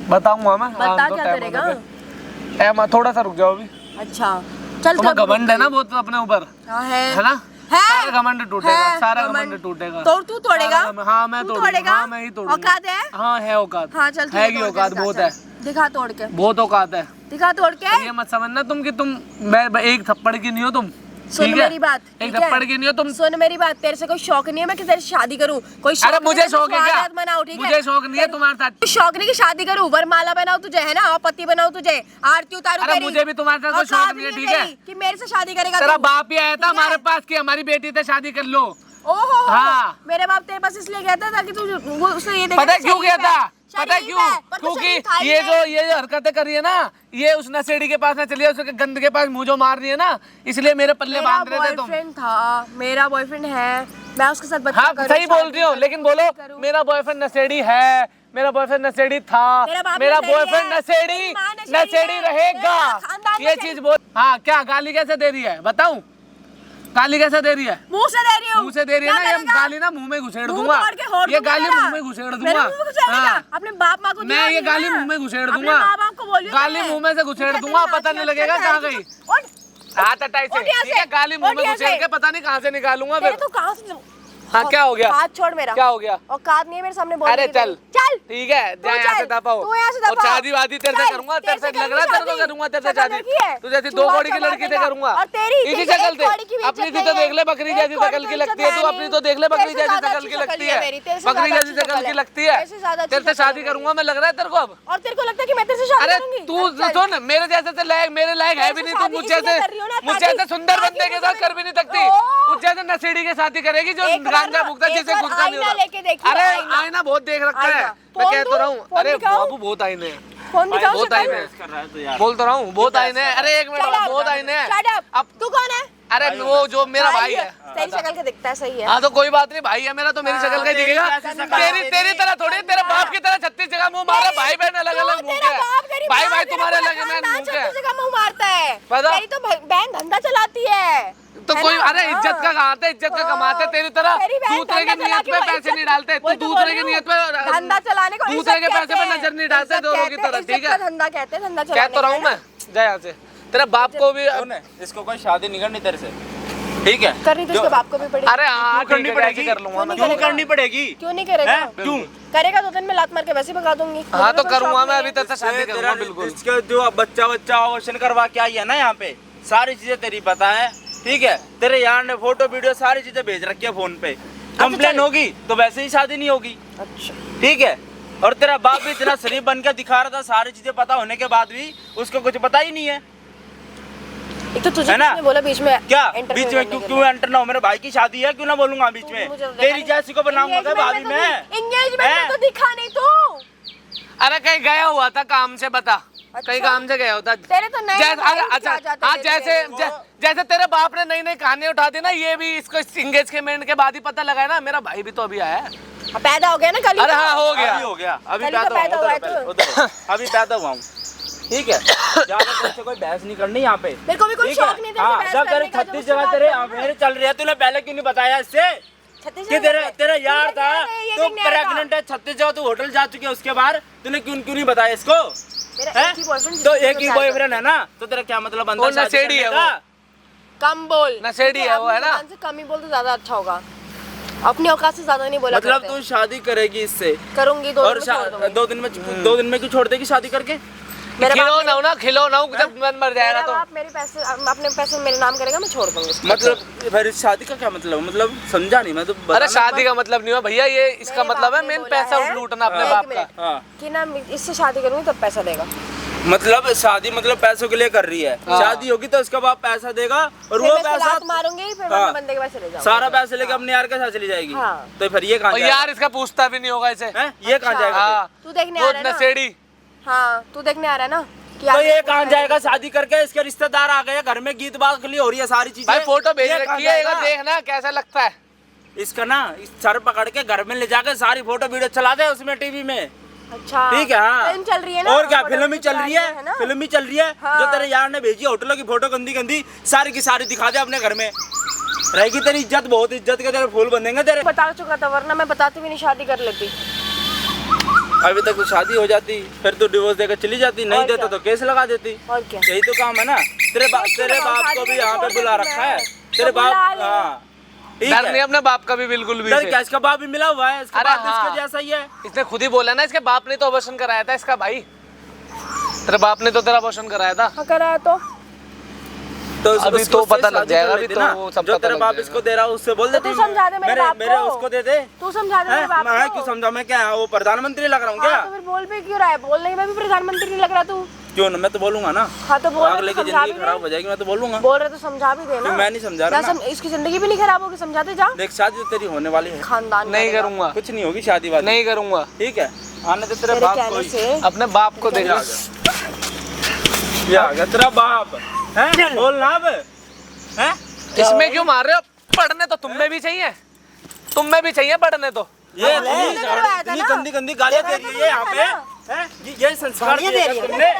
बताऊंगा मैं। बता हाँ, तो क्या टाइम करेगा? होने पे। टाइम थोड़ा सा रुक जाओ अभी। अच्छा चल तुम्हें घमंड है ना बहुत अपने ऊपर, हाँ है ना? है। सारा घमंड टूटेगा, है, सारा घमंड। घमंड टूटेगा। तोड़ तू तोड़ेगा? हाँ मैं तू तोड़ूंगा, तोड़ेगा? हाँ मैं ही तोड़ूंगा। औकात है? हाँ है औकात। हाँ चल है कि औकात बहुत है, दिखा तोड़ के, बहुत औकात है। दिखा तोड़ के। ये मत समझना तुम कि तुम मैं एक थप्पड़ की नहीं हो तुम, सुन ठीक है? मेरी बात, एक ठीक है? थप्पड़ की नहीं हो तुम। सुन मेरी बात, तेरे से कोई शौक नहीं है मैं कि तेरे से शादी करूं, कोई शौक अरे नहीं मुझे है, शौक है क्या? स्वागत मनाओ, ठीक है? मुझे शौक नहीं है तुम्हारे साथ। कोई शौक नहीं कि शादी करूं, वरमाला बनाओ तुझे, है ना, और पति बनाओ तुझे, आरती उतारू अरे तेरी। मुझे भी तुम्हारे साथ कोई औकात शौक नहीं है, ठीक है? तेरी कि मेरे से शादी करेगा तेरा तू। बाप ही आया था ठीक है? हमारे पास कि हमारी बेटी से शादी कर लो। ओहो हाँ। मेरे बाप तेरे पास इसलिए गया था ताकि तू वो उसने ये देखा पता है कि क्यों शरीफ गया था? है, पता है शरीफ क्यों? है, पर तू क्योंकि शरीफ था ही ये नहीं। जो हरकतें कर रही है ना, ये उस नशेड़ी के पास ना चलिए, उसके गंद के पास मुंह जो मार रही है ना, इसलिए मेरे पल्ले मेरा बांध रहे थे तुम। बॉयफ्रेंड था, मेरा बॉयफ्रेंड है, मैं उसके साथ बच्चा हाँ करूं, सही बोल शादी रही हो, करूं, लेकिन बोलो करूं। मेरा बॉयफ्रेंड नशेड़ी है, मेरा बॉयफ्रेंड नशेड़ी था, मेरा बाप मेरा नशेड़ी बॉयफ्रेंड है, नशेड़ी मेरी माँ नशेड़ी नशेड़ी है, रहेगा। मेरा खानदान ये नशेड़ी। चीज बोल। हाँ क्या गाली कैसे दे रही है बताऊं? गाली कैसे दे रही है? मुंह से दे रही हूँ, मुंह से दे रही है क्या ना, ये करेगा? गाली ना मुंह में घुसेड़ मुंह दूंगा, तोड़ के होड़ ये दूंगा गाली मेरा। मुंह में घुसेड़ मेरे दूंगा। मुंह में घुसेड़ेगा? हाँ। अपने बाप माँ को मैं दिया ये नहीं गाली ना। मुंह में घुसेड़ अपने दूंगा, माँ बाप को बोलियो गाली मैं। मुंह में से घुसेड़ ठीक है, दूंगा, तेरी पता नहीं नाक लगेगा में कहाँ तेरे गई। उठ, हाथ हटाई से, उठ यहाँ ठीक है? से, गाली मुंह उठ में यहाँ घुसेड़ से। के पता नहीं कहाँ से निकालूंगा तेरे फिर। तो कहाँ से? हाँ क्या हो गया? हाथ छोड़ मेरा। क्या हो गया? औकात नहीं है मेरे सामने बोलने अरे की चल तेरी। चल ठीक है, तू जा यहाँ से चल, दफा हो। तू यहाँ से और दफा हो। शादी वादी तेरे से चल, करूंगा, तेरे तेरे से से लग रहा है तेरे को शादी। करूंगा तेरे से शक्ल शादी। देखी है? तू जैसी दो चूहा कौड़ी की चबा लड़की से देगा। करूंगा। और तेरी इसी तेरी शक्ल एक कौड़ी की से भी अपनी इज्जत थी तो नहीं देख ले, है। बकरी एक जैसी कौड़ी शक्ल तो की इज्जत लगती है है तू, नहीं। अपनी तो देख ले बकरी तेरे से जैसी ज्यादा शक्ल अच्छी की शक्ल लगती है है, मेरी, तेरे से बकरी ज्यादा जैसी अच्छी शक्ल शक्ल की है। लगती है। तेरे से ज्यादा अच्छी तेरे से शक्ल है शादी मेरी। करूंगा मैं, लग रहा है तेरे को अब? और तेरे को लगता है कि मैं तेरे से शादी अरे करूंगी? तू चल। सुन, मेरे जैसे से लायक मेरे लायक है भी नहीं तू, शादी मुझे इसलिए कर रही हो ना, मुझे ताकि- ऐसे सुंदर ताकि बंदे के साथ मुझे- कर भी नहीं सकती। ओह! मुझे ऐसे नशेड़ी के शादी करेगी जो एक बार गांजा ना, भुगता एक जिसे बार खुद का नहीं आईना होता। लेके देखिए, अरे आईना। आईना बहुत देख रखा है, आईना। मैं फोन कह तो दूं? रहा हूँ। फोन अरे दिखाऊं? बाबू बहुत आईने हैं, फोन दिखाओ बहुत शक्ल। आईने हैं। कर रहा है तो यार। बोल तो रहा हूँ बहुत आईने हैं। अरे एक मिनट Shut up. बहुत आईने हैं। Shut up. अब तू कौन है? अरे वो जो मेरा भाई है। तेरी शक्ल का दिखता है, सही है। हाँ तो कोई बात नहीं, भाई है मेरा तो मेरी शक्ल का ही दिखेगा। कैसी शक्ल है तेरी तेरी तरह थोड़ी, तेरे बाप की तरह 36 जगह मुंह मारा, भाई बहन अलग अलग मुंह के हैं। भाई भाई तुम्हारे अलग है, मैं मुंह के हैं। जगह मुंह मारता है। पता? तेरी तो बहन धंधा चलाती है। तो है कोई ना? अरे इज्जत का कहाते, इज्जत का कमाते, तेरी तरह तेरी बहन दूसरे की धंधा चला नियत के पे वो पैसे इज्जत- नहीं डालते, तू वही तो दूसरे बोल की रही नियत हूँ। पे धंधा चलाने को दूसरे के इज्जत पैसे पे कहते हैं। नजर नहीं डालते इज्जत दोनों की कहते हैं, तरह, इज्जत ठीक का है? धंधा कहते हैं, धंधा कह चलाने तो रहा हूँ का, मैं, जा यहाँ से। तेरे बाप को भी सुन, इसको कोई शादी नहीं करनी तेरे से, ठीक है? करनी तो इसके बाप को भी पड़ेगी। अरे हाँ क्यों करनी ठीक है, पड़ेगी? ऐसे कर लूंगा मैं। क्यों क्यों करनी पड़ेगी? क्यों नहीं करेगा? हैं? क्यों? करेगा तो दिन में लात मार के वैसे ही भगा दूंगी। हाँ तो मुझे कोई करूंगा शौक मैं, नहीं अभी है। तेरे से शादी करूंगा बिल्कुल। इसके जो बच्चा ऑपरेशन करवा के आई है ना यहाँ पे, सारी चीजें तेरी पता है, ठीक है? तेरे यार ने फोटो वीडियो सारी चीजें भेज रखी है फोन पे। कंप्लेन चल। होगी तो वैसे ही शादी नहीं होगी, अच्छा ठीक है? और तेरा बाप भी इतना शरीफ बन के दिखा रहा था, सारी चीजें पता होने के बाद भी उसको कुछ पता ही नहीं है, एक तो तुझे है ना? किसने बोला बीच में क्या? interfere बीच में करने क्यों के क्यों लिए? एंटर ना हो? मेरे भाई की शादी है, क्यों ना बोलूंगा बीच में? मुझे तो देखा तेरी नहीं। जैसी को बनाऊंगा क्या भाभी Engagement मैं? एंगेजमेंट में हैं? तो दिखा नहीं तू। अरे कहीं गया हुआ था काम से, बता अच्छा। कहीं काम से गया होता। तेरे तो नए जैसे भाई अरे क्या अच्छा जाते हाँ, तेरे जैसे लिए? जैसे तेरे बाप ने नई नई कहानी उठा दी ना, ये भी इसको इंगेजमेंट के बाद ही पता लगा है ना। मेरा भाई भी तो अभी आया है। हाँ, पैदा हो गया ना कल ही अरे तो। हाँ हो गया। अभी हो गया, अभी कल ही तो पैदा हुआ पैदा हुआ हूँ, है उधर तू। उधर अभी पैदा हुआ हूँ, ठीक है? ज्यादा तेरे से कोई बहस नहीं करनी यहाँ पे, मेरे को भी कोई ठीक है? शौक नहीं तेरे से हाँ, बहस जब करने तेरे का, जो 36 मुझसे जगह बात तेरे करना है। अफेयर चल रहे हैं, तूने पहले क्यों नहीं बताया इससे 36 कि जगह तेरा यार था, ये तू देखने आया था। प्रेग्नेंट है, 36 जगह तू होटल जा चुकी है, उसके बाद तूने क्यों नहीं बताया इसको? मेरा हैं? एक ही boyfriend तो जिसके एक ही साथ बॉयफ्रेंड है ना, तो तेरा क्या मतलब बनता वो है शादी नशेड़ी है करने का? कम बोल। नशेड़ी है वो, है ना? से कम ही बोल तो ज्यादा अच्छा होगा। अपनी औकात से ज्यादा नहीं बोला मतलब करते। तू शादी करेगी इससे करूंगी और 2 दिन में छोड़ दूंगी। 2 दिन में क्यों छोड़ देगी शादी करके? मेरा खिलो बाप ना हो ना, खिलो ना हो, जब मन मर जाएगा मेरा तो। बाप मेरे पैसे अपने पैसे मेरे नाम करेगा, मैं छोड़ दूंगी उसको। मतलब फिर इस शादी का क्या मतलब? मतलब समझा नहीं मैं तो। अरे बताना शादी का मतलब नहीं हुआ भैया, ये इसका मेरे मतलब बाप है ने मेन बोला पैसा है, लूटना अपने एक बाप मिनट, का। हाँ। कि ना इससे शादी करूंगी तब पैसा देगा। मतलब शादी मतलब पैसों के लिए कर रही है। हाँ। शादी होगी तो उसका बाप पैसा देगा और फिर वो मैं इसको पैसा लात मारूंगी फिर मैं हाँ। अपने बंदे के पास चले जाऊंगी। सारा पैसा लेके अपने यार के साथ चली जाएगी। हाँ। तो फिर ये कहाँ और जाएगा? यार इसका पूछता भी नहीं होगा इसे। हैं? ये कहाँ अच्छा। जाएगा? हाँ तू देखने आ वो रहा है ना? नशेड़ी। हाँ तू देखने आ रहा है ना कि तो आगे ये पूछा कहाँ है जाएगा? तो- शादी करके इसके रिश्तेदार आ गए, घर में गीत बात के लिए हो रही है सारी चीजें। भाई फोटो भेज ये कहाँ रखी है, जाएगा? देखना कैसा लगता है। इसका ना इस सर पकड़ के घर में ले जाके सारी फोटो वीडियो चला दे उसमें टीवी में। अच्छा ठीक है हाँ। फिल्म चल रही है ना? और क्या फोटो फिल्म ही वीडियो चल रही चला है, ना? फिल्म ही चल रही है। हाँ। जो तेरे यार ने भेजी है होटलों की फोटो गंदी गंदी सारी की सारी दिखा दे अपने घर में। रहेगी तेरी इज्जत, बहुत इज्जत के तेरे फूल बंधेंगे तेरे। बता चुका था वरना मैं बताती भी नहीं, शादी कर लेती। अभी तक तो शादी हो जाती फिर तू डिवोर्स देकर चली जाती, नहीं और देता क्या? तो केस लगा देती। और क्या? यही तो काम है ना। तेरे बाप केस लगाओ, को शादी भी करके यहाँ पे छोड़ बुला देती रखा मैं। है। तो तेरे बाप बुला ले। हाँ ठीक डर नहीं है। अपने बाप का भी बिल्कुल भी डर इसे। क्या? इसका बाप भी मिला हुआ है, इसका अरे बाप भी हाँ। इसके जैसा ही है। इसने खुद ही बोला ना, इसके बाप ने तो अबॉर्शन कराया था इसका भाई। तेरे बाप ने तो तेरा अबॉर्शन कराया था। हाँ कराया तो तो अभी उसको तो पता शादी लग जाएगा, कर अभी लेती तो ना। वो सब जो पता तेरे लग बाप जाएगा। इसको दे रहा है उससे बोल तो देती तू समझा दे मेरे बाप मेरे को। उसको दे दे। तू समझा दे मेरे बाप मैं को। क्यों समझा? मैं क्या वो प्रधानमंत्री लग रहा हूँ हाँ, क्या? तो फिर बोल भी क्यों रहा है? बोलने में भी प्रधानमंत्री नहीं लग रहा तू। क्यों ना, मैं तो बोलूंगा ना। हाँ तो बोल रहे अगले तो की समझा जिंदगी भी खराब दे। हो जाएगी, मैं तो बोलूंगा। बोल रहे तो समझा भी देना। क्यों मैं नहीं समझा रहा ना। इसकी जिंदगी भी नहीं खराब होगी, समझाते जा। देख शादी तो तेरी होने वाली है, खानदान नहीं करेगा। करूंगा, कुछ नहीं होगी शादी वादी। नहीं करूंगा। ठीक है आने दे तेरे तेरे बाप को कहने ही। से अपने बाप को देख। ये आ गया तेरा बाप है। बोल ना अब हैं? इसमें क्यों मार रहे हो? पढ़ने तो तुम में भी चाहिए, तुम में भी चाहिए पढ़ने तो। ये तूने करवाया था इतनी ना? गंदी गंदी गालियां दे रही है यहाँ पे हैं? ये संस्कार दिए क्या तुमने?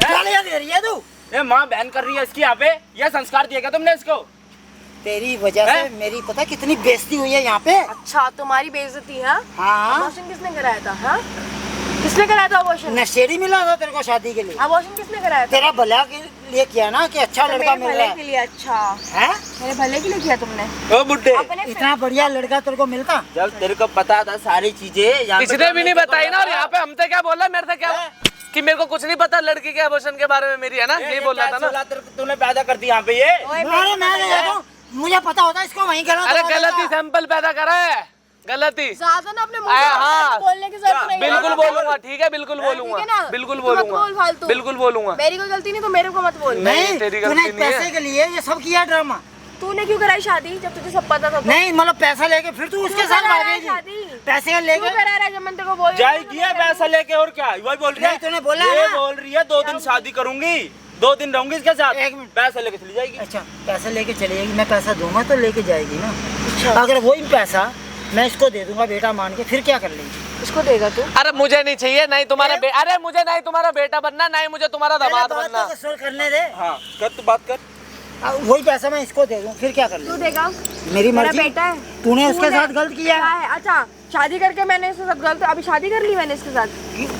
गालियां दे रही है तू। ये माँ बहन कर रही है इसकी यहाँ पे, ये संस्कार दिया क्या तुमने इसको? तेरी वजह से हैं? मेरी पता कितनी बेइज्जती हुई है यहाँ पे। अच्छा तुम्हारी बेइज्जती है? हाँ अबॉर्शन किसने कराया था? हाँ किसने कराया था अबॉर्शन? नशेड़ी मिला था तेरे को शादी के लिए। अबॉर्शन किसने कराया था? तेरा भला के लिए किया ना कि अच्छा तो लड़का मेरे मिल भले रहा के है लिए। अच्छा हैं? मेरे भले के लिए किया तुमने ओ बुड्ढे, अपने इतना बढ़िया लड़का तेरे को मिलता। जब तेरे को पता था सारी चीजें यहाँ पे इसने भी नहीं करने बताई को ना, और पड़ा। यहाँ पे हमसे क्या बोला, मेरे से क्या कि मेरे को कुछ नहीं पता लड़की के अबॉर्शन के बारे में मेरी, है ना, ये बोल रहा था ना। तूने पैदा कर दी यहाँ पे ये। ओए, अरे मैं ले जाता हूँ, मुझे पता होता इसको वहीं गलत अरे होगा गलती लड़का। सैंपल पैदा करा है, गलती। ज्यादा ना अपने मुंह आया, से हाँ। बोलने की जरूरत नहीं है। बिल्कुल बोलूंगा, ठीक है, बिल्कुल ठीक है बोलूंगा, ना? बिल्कुल तू मत बोलूंगा, बोल फालतू। बिल्कुल बोलूंगा। मेरी कोई गलती नहीं तो मेरे को मत बोल। नहीं, तेरी तूने गलती नहीं पैसे है। के लिए ये सब किया ड्रामा। तूने क्यों कराई शादी जब तुझे सब पता था? नहीं मतलब पैसा लेके फिर तू उसके क्यों साथ करा रहा है भागेगी। शादी? पैसे क्यों लेके करा रहा है जब मैंने तेरे को बोल जाएगी है पैसा लेके और क्या? वही बोल रही है। नहीं, तूने बोला ये ना। बोल रही है 2 दिन शादी करूंगी, 2 दिन रहूंगी इसके साथ, एक मिनट। पैसा लेके चली जाएगी। अच्छा पैसा लेके चली जाएगी, मैं पैसा दूंगा तो लेके जाएगी ना। अच्छा। अगर वही पैसा मैं इसको दे दूंगा बेटा मान के, फिर क्या कर लेंगे? इसको देगा तू? अरे मुझे नहीं चाहिए, नहीं तुम्हारा अरे मुझे नहीं तुम्हारा बेटा बनना, नहीं मुझे तुम्हारा दामाद पहले बनना। बात तो सुन करने दे। हाँ कर, तू बात कर। वही पैसा मैं इसको दे दूं फिर क्या कर तू लेंगे? देगा? मेरी मेरा मर्जी। बेटा है। तूने उसके साथ गलत किया क्या है। है? अच्छा शादी करके मैंने इसके साथ गलत, अभी शादी कर ली मैंने इसके साथ,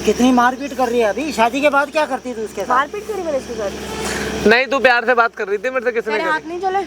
कितनी मारपीट कर रही है अभी, शादी के बाद क्या करती तू उसके साथ? मारपीट करी मैंने इसके साथ। नहीं तू प्यार से बात कर रही थी मेरे से, किसने तेरे हाथ करी? नहीं चले?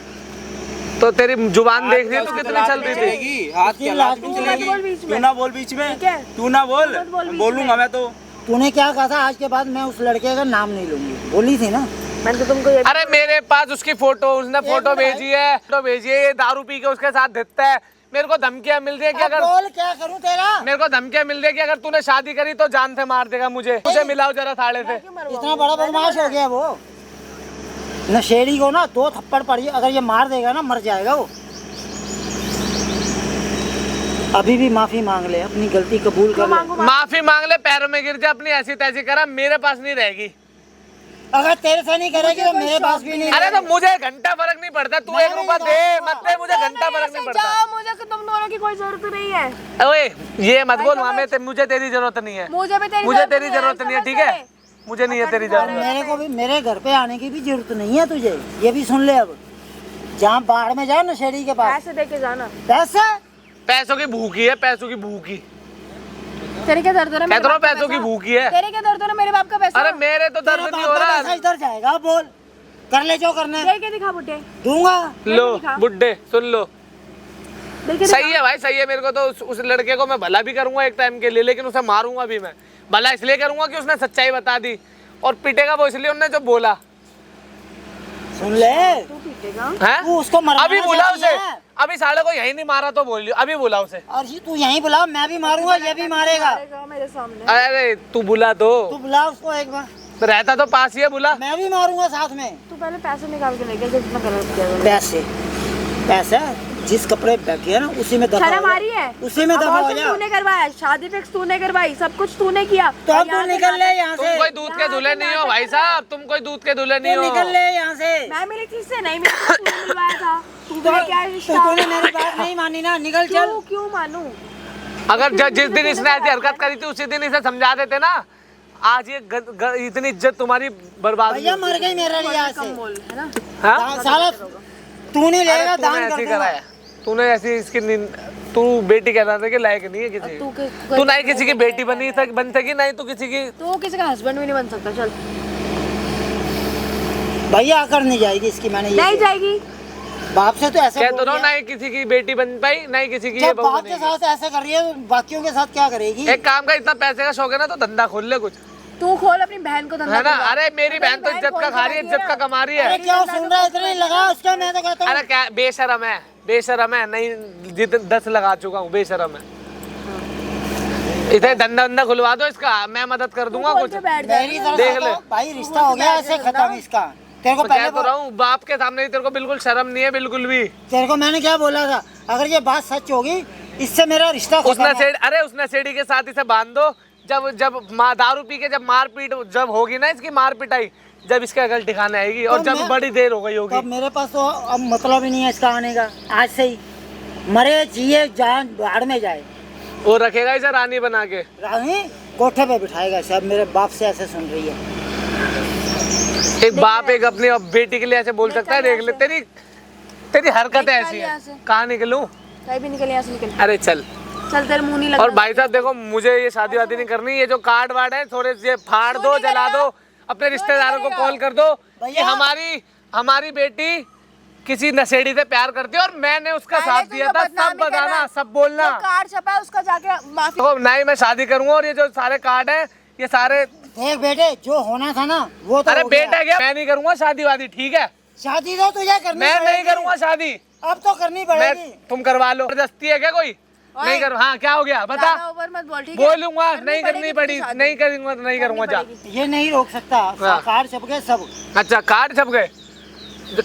तो तेरी जुबान देख रही है तू हाथ कितनी की चल रही थी। चलेगी, हाथ की लात तू भी मत चलेगी। बोल बीच तू में। ना बोल बीच में, ठीक है? तू ना बोल, तू मत बोल बीच बोलूंगा में। मैं तो। तूने क्या कहा था आज के बाद मैं उस लड़के का नाम नहीं लूंगी, बोली थी ना। मैंने तो तुमको ये अरे मेरे पास उसकी फोटो, उसने फोटो मिनट भेजी है, फोटो भेजी है, ये दारू पी के उसके साथ दिखता है। मेरे को धमकियां मिल रही है कि अब अगर बोल क्या करूं तेरा? मेरे को धमकियां मिल रही है कि अगर तूने शादी करी तो जान से मार देगा मुझे मिलाओ जरा थाड़े से। क्यों मरवाऊं? इतना बड़ा बदमाश हो गया वो। नशेड़ी को ना 2 थप्पड़ पड़ी, अगर ये मार देगा ना मर जाएगा वो। अभी भी माफी मांग ले, अपनी गलती कबूल कर क्यों ले। मांगू? माफी मांग ले, पैरों में गिर जा, अपनी ऐसी तैसी करा, मेरे पास नहीं रहेगी। अगर तेरे से नहीं करेगी तो मेरे पास भी नहीं अरे तो रहेगी। मुझे घंटा फर्क नहीं पड़ता, तू मैं 1 रुपया नहीं दे जाऊंगा। मत दे, मुझे घंटा फर्क नहीं पड़ता। जाओ, मुझे तुम दोनों की कोई जरूरत नहीं है। ओए ये मत बोल, समझ। हमें मुझे तेरी जरूरत नहीं है, मुझे भी तेरी मुझे तेरी जरूरत नहीं है, समझ ठीक है? गए? मुझे नहीं है तेरी और जरूरत। मेरे को भी मेरे घर पे आने की भी जरूरत नहीं है तुझे, ये भी सुन ले। अब जहाँ बाढ़ में जाओ नशेड़ी के पास, पैसे दे के जाना। पैसा पैसों की भूखी है, पैसों की भूखी। तेरे क्या दर्द हो रहा है? कहता रहा हूं, पैसों की भूखी है। तेरे क्या दर्द हो रहा है? मेरे बाप का पैसा। अरे मेरे तो तेरा दर्द बाप नहीं हो का रहा। पैसा इधर जाएगा, बोल कर ले जो करना है। दे के दिखा बुड्ढे, दूंगा। लो दिखा। बुड्ढे सुन लो, दे के सही है भाई, सही है। मेरे को तो उस लड़के को मैं भला भी करूंगा एक टाइम के लिए, लेकिन उसे मारूंगा भी मैं। भला इसलिए करूंगा कि उसने सच्चाई बता दी, और पिटेगा वो इसलिए उन्होंने जो बोला सुन ले, तू पीटेगा। है। तू उसको मरवाना अभी बुला चाहती उसे, है। अभी साले को यही नहीं मारा तो बोल लियो, अभी बुला उसे। और ये तू यहीं बुला, मैं भी मारूंगा ये भी मारेगा। मारेगा मेरे सामने। अरे तू बुला दो। तू बुला उसको एक बार। तो रहता तो पास ही है बुला। मैं भी मारूंगा साथ में। तू पहले पैसे निकाल के लेके जितना गलत किया तूने। पैसा जिस कपड़े पे बैठी है ना उसी में दफा शर्म आ रही है? उसी में दफा हो अबॉर्शन जा। तूने करवाया, शादी फिक्स तूने करवाई, सब कुछ तूने किया। तो अब यहाँ तू से निकल ले नाटक- यहाँ तुम से। कोई दूध के दूल्हे नहीं हो भाई साहब, तुम कोई दूध के दूल्हे नहीं तू हो। निकल ले यहाँ से। मैं मिली थी इससे, नहीं मिली थी, तूने मिलवाया था। तू तो भी क्या रिश्ता? तूने मेरी बात नहीं मानी ना, निकल चल। क्यों क्यों मानूं? अगर जिस दिन इसने ऐसी हरकत करी थी उसी दिन इसे समझा देते ना, आज ये इतनी इज्जत तुम्हारी बर्बाद भैया नहीं मर गई मेरे लिए यहाँ कम से। बोल, है ना? हाँ? साला तू नहीं लेगा, अरे तूने दान कर ऐसी दूंगा। कराया, तूने ऐसी इसकी तू बेटी कहना था कि लायक नहीं है किसी तू की। के- तू ना ही किसी की बेटी बन सकी, ना ही तू किसी की। तू किसी का हस्बैंड भी नहीं बन सकता। चल भैया आकर नहीं जाएगी इसकी, मैंने ये नहीं किया। जाएगी। बाप से तो ऐसा कह बोल तो रहा हूं, दिया। ना ही किसी की बेटी बन पाई, ना ही किसी की ये जब बहू बाप के बनेगी। साथ ऐसा कर रही है तो बाकियों के साथ क्या करेगी? एक काम का, इतना पैसे का शौक है ना तो धंधा खोल ले कुछ, तू खोल अपनी बहन को धंधा है ना। खुलवा। अरे मेरी बहन तो बहन इज्जत का खोल खा रही है, के इज्जत का ना। कमा रही अरे है। क्या सुन रहा है, इतना ही लगा उसका। मैं तो कहता हूँ अरे क्या बेशरम है, बेशरम है, नहीं जितने 10 लगा चुका हूँ, बेशरम है। इधर धंधा खुलवा दो इसका, मैं मदद कर दूंगा खोल कुछ। के बैठ जा। मेरी तरफ देख से ले। तो भाई रिश्ता हो गया ऐसे खत्म इसका। तेरे को मैं कह पहले तो रहा हूँ, बाप के सामने ही तेरे को बिल्कुल शर्म नहीं है, बिल्कुल भी। तेरे को मैंने क्या बोला था, अगर ये बात सच होगी इससे मेरा रिश्ता खत्म उसने है। अरे उसने सीढ़ी के साथ इसे बांध दो। जब दारू पी के जब मारपीट जब होगी ना, इसकी मार पिटाई, जब इसके अकल ठिकाने आएगी, और तो जब मैं- बड़ी देर हो गई तो होगी। अब मेरे पास तो अब मतलब ही नहीं है इसका आने का। आज से ही मरे जिए जान बाहर में जाए, वो रखेगा इसे रानी बना के। रानी कोठे पे बिठाएगा इसे। अब मेरे बाप से ऐसे सुन रही है। एक बाप एक अपनी बेटी के लिए ऐसे बोल सकता है? देख ले, तेरी हरकत है ऐसी है। कहाँ निकलूं? कहीं भी निकल, यहाँ से निकल। अरे चल। चल तेरे मुंह नहीं लगता। और भाई साहब देखो, मुझे ये शादी वादी नहीं करनी। ये जो कार्ड वार्ड है थोड़े से फाड़ दो, जला दो, अपने रिश्तेदारों को कॉल कर दो कि भैया। हमारी बेटी किसी नशेड़ी से प्यार करती है और मैंने उसका साथ दिया था। सब बताना, सब बोलना। कार्ड छपा है उसका, जाके माफी। देखो ना ही मैं शादी करूंगा, और ये जो सारे कार्ड है ये सारे। देख बेटे, जो होना था ना वो तो अरे हो गया। बेटा क्या, मैं नहीं करूंगा शादी वादी, ठीक है? शादी तो तुझे करनी मैं नहीं पड़ेगी। करूंगा शादी। अब तो करनी मैं पड़ेगी। तुम करवा लो। जबरदस्ती है क्या कोई? नहीं कर। हाँ क्या हो गया बता। ज्यादा ओवर मत बोल, ठीक है? बोलूंगा, नहीं करनी पड़ी, तुझे शादी। नहीं करूंगा तो नहीं करूंगा। जा। ये नहीं रोक सकता। हाँ। कार्ड छप गए सब। अच्छा कार्ड छप गए,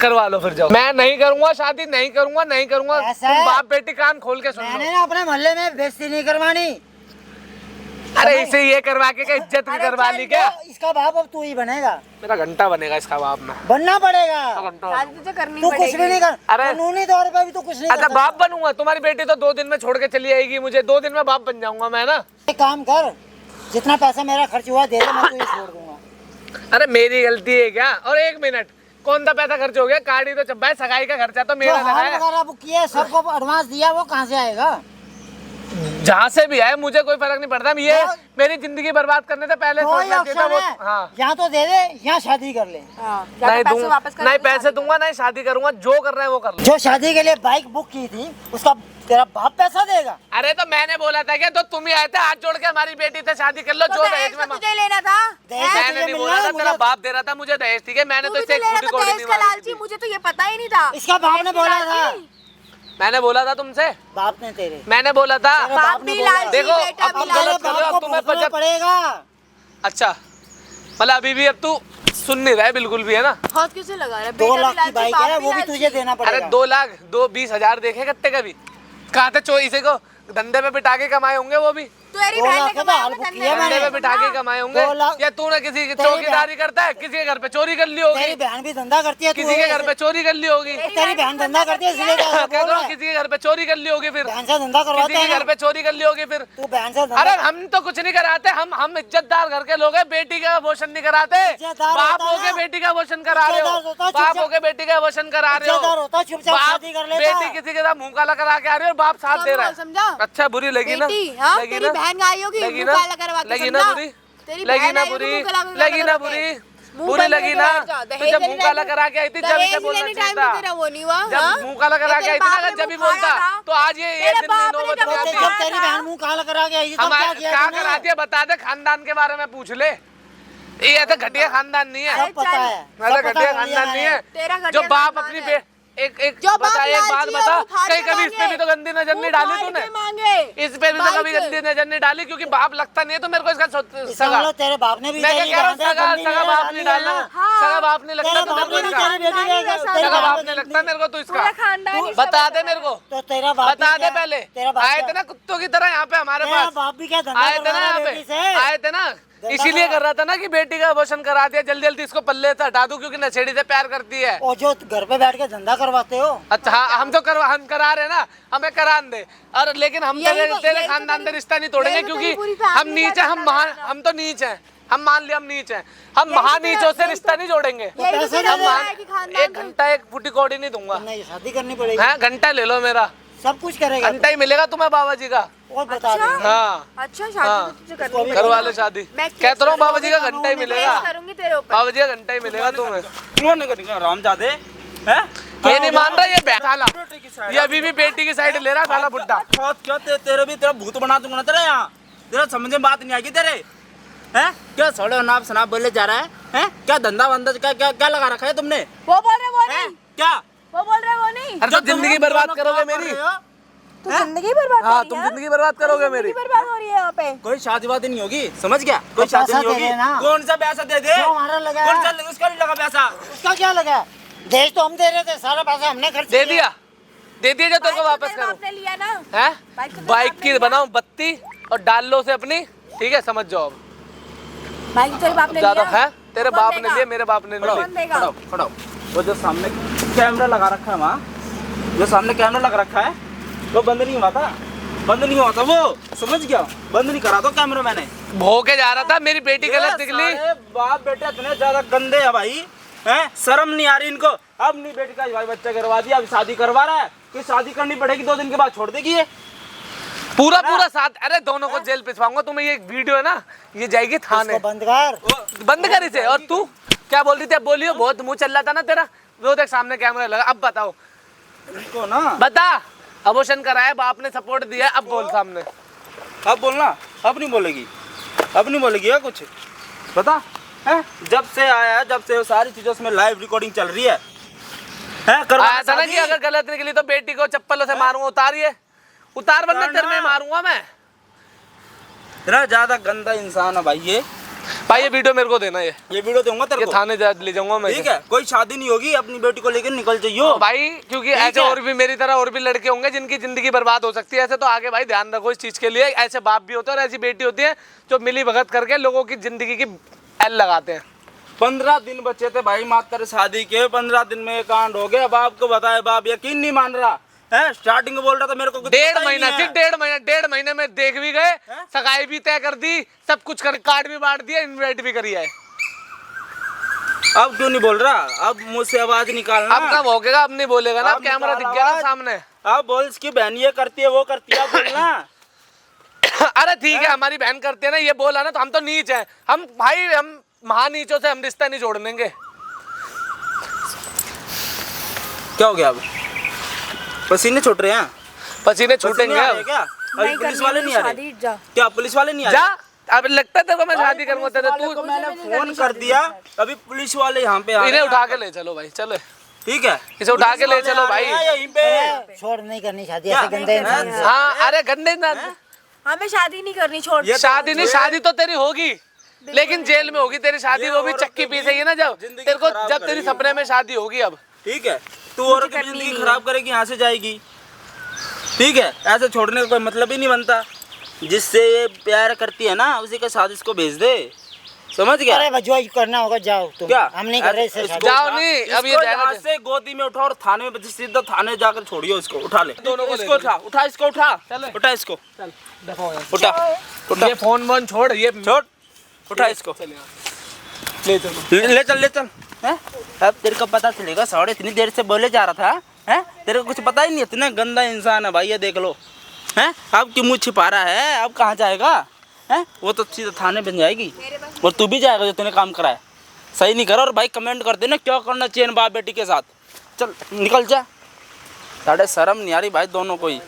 करवा लो फिर जाओ। मैं नहीं करूंगा शादी, नहीं करूंगा, नहीं करूंगा। ऐसा तुम है? बाप बेटी कान खोल के सुन लो। मैंने ना अपने मोहल्ले में बेइज्जती नहीं करवानी। अरे इसे ये करवा के क्या इज्जत भी करवा ली क्या? तो इसका बाप अब तू ही बनेगा। मेरा घंटा बनेगा इसका बाप में। बनना पड़ेगा। शादी तुझे करनी तू कुछ पड़ेगी। भी नहीं कर। अरे। कानूनी तौर पे भी तू कुछ नहीं कर अच्छा सकता। बाप बनूंगा? तुम्हारी बेटी तो 2 दिन में छोड़ के चली आएगी मुझे, 2 दिन में बाप बन जाऊंगा मैं ना। एक काम कर, जितना पैसा मेरा खर्च हुआ दे दे, मैं तुझे छोड़ दूंगा। अरे मेरी गलती है क्या? और 1 मिनट, कौन सा पैसा खर्च हो गया? कार्ड ही तो चब्बा है, सगाई का खर्चा तो जो मेरा लगा हाल है। वगैरह बुक किया है, सबको एडवांस दिया, वो कहाँ से आएगा? जहाँ से भी है मुझे कोई फर्क नहीं पड़ता। ये हाँ। मेरी जिंदगी बर्बाद करने से पहले कोई सोचना चाहिए था ऑप्शन वो। है, हाँ यहाँ तो दे दे, यहाँ शादी कर ले। हाँ, नहीं जाके पैसे दूंगा, वापस कर नहीं दे, पैसे शादी दूंगा, नहीं शादी करूंगा। जो कर रहे हैं वो कर लो। जो शादी के लिए बाइक बुक की थी उसका तेरा बाप पैसा देगा? अरे तो मैंने बोला था कि तो तुम ही आए थे हाथ जोड़ के हमारी बेटी से शादी कर लो। तो जो दहेज दहेज तो में तुझे लेना था। दहेज हैं? मैंने तुझे नहीं मिलना बोला है, था, तेरा मुझे- बाप दे रहा था मुझे दहेज, ठीक है? मैंने तू तो भी इसे तो एक ले रहा फूटी था कौड़ी दहेज नहीं का मारी लालची, थी। मुझे तो ये पता ही नहीं था। इसका बाप ने बोला था। मैंने बोला था तुमसे, बाप ने तेरे मैंने बोला था। तेरे बाप ने भी बोला। लालची, देखो, बेटा अब भी तुम तेरे गलत कर रहे हो, बाप को अब तुम्हें भुगतना बचत पड़ेगा। अच्छा मतलब अभी भी अब तू सुन नहीं रहा है बिल्कुल भी, है ना? हाथ किसे लगा रहा है? 2 बेटा लाख भी की लालची, बाइक बाप है, भी वो भी लालची। तुझे देना अरे पड़ेगा। 2 लाख 20,000 देखे कत्ते का भी? कहाँ थे चोरी से को धंधे पे बिठा के कमाए होंगे वो भी। तेरी 2 बहन ने लाख का कमाया हाल होगा बुक धंधे किया में। धंधे पे मैंने। बिठा के कमाए होंगे, 2 लाख या तूने किसी की तेरी चौकीदारी करता है, किसी के घर पे चोरी कर ली होगी, तेरी बहन भी धंधा करती है, तू किसी के घर पे चोरी कर ली होगी। तेरी बहन धंधा करती है इसलिए क्या कह बोल दो रहा है? किसी के घर पे चोरी कर ली होगी, फिर बहन से धंधा किसी करवाते के हैं घर ना? पे चोरी कर ली होगी फिर। तू बहन से धंधा अरे हम तो कुछ नहीं कराते, हम इज्जतदार घर के लोग हैं। बेटी का अबॉर्शन नहीं कराते। इज्जतदार बाप होता हो के ना। बेटी का अबॉर्शन करा रहे इज्जतदार हो, होता, बाप चुपचाप- हो के बेटी का अबॉर्शन करा रहे इज्जतदार हो। होता, चुपचाप बाप शादी कर लेता। बेटी किसी के साथ मुंह काला करा के आ रही है और बाप साथ दे रहा है। समझा? अच्छा बुरी लगी ना? बेटी, हाँ, लगी तेरी ना? बहन आई होगी, लगी मुंह ना? काला करवा के, लगी ना समझा? बुरी? तेरी लगी बहन ना आई होगी, बुरी? मुंह काला करवा लगी ना के। बुरी? मुंह बुरी बंद लगी करके ना? बैठ जा। तो दहेज जब लेने मुंह काला टाइम- करा के आई थी जब दहेज इसे बोलना लेने चाहिए टाइम पे था। तेरा वो नहीं हुआ, जब हाँ? मुंह काला करा के आई थी ना, जब भी बोलता तो आज ये तेरे दिन बाप ने नौबत जब में आती। जब तेरी बहन मुंह काला करा के आई थी तब क्या हमारे किया क्या तूने? कराती है बता दे, खानदान के बारे में पूछ ले। ये ऐसा घटिया खानदान नहीं है, सब पता है, ऐसा सब पता घटिया कर लिया खानदान नहीं मैंने। है। तेरा घटिया जो बाप खानदान अपनी है। एक जो बता, बाप एक बात लालची है, बता, वो फाड़ कहीं के कभी इस पे मांगे। भी तो गंदी नजर नहीं वो डाली फाड़ तूने? के मांगे। इस पे भी तो कभी बाइक। गंदी नजर नहीं डाली, क्योंकि बाप लगता नहीं है तो मेरे को इसका इसका सगा। मतलब तेरे बाप ने भी मैं क्या तेरी कह रहा हूँ, बात है, सगा गंदी सगा नजर बाप डाली नहीं है डालना, ना। हाँ। सगा बाप नहीं लगता तेरा तो बाप मेरे ने को भी इसका, तेरी बेटी खानदानी का वैसा तेरे सगा बाप बाप ने नहीं गंदी- लगता मेरे को तो इसका। पूरा खानदान ही बता सब दे ऐसा मेरे को, तो तेरा बाप बता भी दे क्या- पहले। तेरा बाप आए क्या- थे ना कुत्तों की तरह यहाँ पे हमारे तेरा पास, बाप भी क्या धंधा आए थे ना करवा यहाँ रहा बेटी पे, से? आए थे ना, धंधा इसीलिए करवा- कर रहा था ना कि बेटी का अबॉर्शन करा दिया, जल्दी जल्दी इसको पल्ले से हटा दूं, क्योंकि नशेड़ी से प्यार करती है। और जो घर पे बैठ के धंधा करवाते हो, अच्छा हाँ, हम तो हम करा रहे हैं ना, हमें करान दे। और लेकिन हम यही तेरे तो- तेरे यही तो खानदान से तेरी- रिश्ता नहीं तोड़ेंगे, यही तो क्योंकि तेरी पूरी फैमिली हम नीच का हैं, हम धंधा महान, है ना। हम तो नीच हैं, हम मान लिया हम नीच हैं, हम यही तो महानीचों तेरा- से यही रिश्ता तो- नहीं जोड़ेंगे। यही तो पैसे तेरा दे दे। बुरा है कि खानदान एक घंटा एक फुटी कौड़ी नहीं दूंगा, नहीं शादी करनी पड़ेगी, है घंटा ले लो मेरा, सब कुछ करेगा घंटा ही मिलेगा तुम्हें बाबा जी का। और बता अच्छा? देंगे। हाँ अच्छा हाँ। शादी तो तुझे करनी है। करवा ले शादी, मैं कहता रहा हूँ केस बाबा जी का घंटा ही मिलेगा, केस करूंगी तेरे ऊपर। बाबा जी का घंटा ही मिलेगा तुम्हें। उन्होंने करेंगे रामजादे हैं? ये नहीं मान रहा ये बैठाला, ये अभी भी बेटी की साइड ले रहा है साला बुड्ढा। क्या तेरे भी तेरा भूत बना दूंगा ना तेरे यहाँ, तेरा समझ में बात नहीं आएगी तेरे हैं? क्या सड़े नाप शनाप बोले जा रहा है हैं? क्या धंधा वंदा क्या क्या क्या लगा रखा है तुमने वो बोल रहे वो हैं? नहीं, क्या वो बोल रहे वो नहीं। अरे तो जिंदगी बर्बाद करोगे मेरी, तू जिंदगी बर्बाद हाँ कर रही तुम है? जिंदगी बर्बाद करोगे मेरी। जिंदगी बर्बाद हो रही है यहाँ पे। कोई शादी वादी नहीं होगी, समझ गया? कोई तो शादी पैसा नहीं दे होगी। देना। कौन सा पैसा दे दे? जो हमारा लगा कौन है। सा उसका नहीं लगा पैसा? उसका क्या लगा? देश तो हम दे रहे थे, सारा पैसा हमने खर्च दे किया। दे दिया जो तेरे को बाइक तो वापस तेरे करो बाप ने लिया ना। है, बाइक तो तेरे बाइक बाप ने की लिया। बनाओ बत्ती और डाल लो उसे अपनी, ठीक है समझ जाओ। अब बाइक तो तेरे बाप ने ज्यादा लिया। है, तेरे तो कौन बाप ने देगा? लिए, मेरे बाप ने नहीं कौन लिए। देगा? खड़ो खड़ो, वो जो सामने कैमरा लगा रखा है वहाँ, जो सामने कैमरा लगा रखा है वो बंद नहीं हुआ था, बंद नहीं हुआ था वो, समझ गया? बंद नहीं करा था कैमरा मैंने। भो के जा रहा था, मेरी बेटी गलत ये निकली। सारे बाप बेटे इतने ज्यादा गंदे हैं भाई, हैं? शर्म नहीं आ रही इनको। अब नहीं बेटी का भाई बच्चा करवा दिया, अब शादी करवा रहा है, कि शादी करनी पड़ेगी 2 दिन के बाद छोड़ देगी ये। पूरा पूरा साथ, अरे दोनों को जेल भिजवाऊंगा। तुम्हें ये वीडियो है ना, ये जाएगी थाने, इसको बंद कर। बंद कर इसे। और तू क्या बोल रही थी? अब बोलियो, बहुत मुंह चल रहा था ना तेरा, वो देख सामने कैमरा लगा। अब बताओ, इनको ना बता, अबॉर्शन कराया, बाप ने सपोर्ट दिया, अब बोल सामने। अब बोलना, अब नहीं बोलेगी, अब नहीं बोलेगी है कुछ, बता है? जब से आया है, जब से वो सारी चीजों में लाइव रिकॉर्डिंग चल रही है करवाना आया था ना शादी? कि अगर गलत निकली तो बेटी को चप्पलों से मारूंगा। उतारिए, उतार वरना तेरे में मारूंगा मैं। इतना ज्यादा गंदा इंसान है भाई ये। भाई ये वीडियो मेरे को देना, ये वीडियो दूंगा तेरे को, थाने ले जाऊंगा मैं। ठीक है? कोई शादी नहीं होगी, अपनी बेटी को लेकर निकल जाइयो भाई, क्योंकि ऐसे है। और भी मेरी तरह और भी लड़के होंगे जिनकी जिंदगी बर्बाद हो सकती है। ऐसे तो आगे भाई ध्यान रखो इस चीज के लिए। ऐसे बाप भी होते हैं और ऐसी बेटी होती है जो मिली भगत करके लोगों की जिंदगी की एल लगाते हैं। 15 दिन बचे थे भाई मात्र शादी के, 15 दिन में ये कांड हो गया। बाप को बताया, बाप यकीन नहीं मान रहा है। स्टार्टिंग में बोल रहा था मेरे को कुछ डेढ़ पता ही महीना, नहीं है। सिर्फ 1.5 महीने में देख भी गए, सगाई भी तय कर दी, सब कुछ कर, कार्ड भी बांट दिया, इनवाइट भी करी है। अब क्यों नहीं बोल रहा? अब मुझसे आवाज निकालना। अब कब होगा? अब नहीं बोलेगा ना, अब अब कैमरा निकाल दिख गया ना आवाज। सामने। अब बोल, इसकी बहन ये करती है, वो करती है, अब बोलना। अरे ठीक है, हमारी बहन करते हैं ना, ये बोला ना, तो हम तो नीच हैं। हम भाई, हम महानीचों से हम रिश्ता नहीं जोड़ देंगे। क्या हो गया? अब पसीने छूट रहे हैं, पसीने पसीने छूटेंगे आ रहे अब। हैं क्या? अभी नहीं पुलिस करनी वाले है नहीं आ रहे? शादी, जा। क्या पुलिस वाले नहीं आ जा, रहे? अब लगता है तेरे को मैं शादी करूंगा तेरे, पुलिस वाले को तू मैंने फोन कर दिया, अभी पुलिस वाले यहाँ पे आ रहे इन्हें हैं। उठा के ले चलो भाई, चलो ठीक है, इसे उठा के ले पुलिस वाले चलो आ रहे भाई। हैं यहीं पे। छोड़, नहीं करनी शादी क्या? ऐसे गंदे इंसान से। हाँ, अरे गंदे ना, हमें शादी नहीं करनी, छोड़। ये शादी नहीं, शादी तो तेरी होगी लेकिन जेल में होगी तेरी शादी। ये वो भी औरत चक्की की पीसेगी ना जब जिंदगी तेरे को, खराब जब तेरी करेगी। सपने में शादी होगी। अब ठीक है, तू औरत की करनी जिंदगी नहीं खराब करेगी, यहाँ से जाएगी। ठीक है, ऐसे छोड़ने का कोई मतलब ही नहीं बनता। जिससे ये प्यार करती है ना, उसी के साथ इसको भेज दे, समझ गया? अरे जो करना होगा जाओ तुम, क्या हम नहीं कर रहे इससे इसको शादी। जाओ उठा- नहीं, अब ये इसको जाएगा यहाँ जे- से गोदी में उठा और थाने में, सीधा थाने जाकर छोड़ियो इसको। उठा ले दोनों को ले इसको, उठा उठा इसको, उठा चले। उठा इसको, चल देखो यार। उठा उठा, ये फोन वोन छोड़, ये छोड़, उठा इसको, चल यहाँ। ले चलो, ले चल ले चल। हैं? अब तेरे को पता चलेगा, सौड़े इतनी देर से बोले जा रहा था, हैं? तेरे को कुछ पता ही नहीं। इतना गंदा इंसान है भाई, ये देख लो। हैं? अब क्यों मुँह छिपा रहा है? अब कहाँ जाएगा? हैं? वो तो सीधा थाने बन जाएगी, और तू भी जाएगा जो तूने काम करा है। सही नहीं करा। और भाई कमेंट कर देना क्या करना चाहिए बाप बेटी के साथ। चल निकल जा, साढ़े शर्म नहीं आ रही भाई दोनों को ही।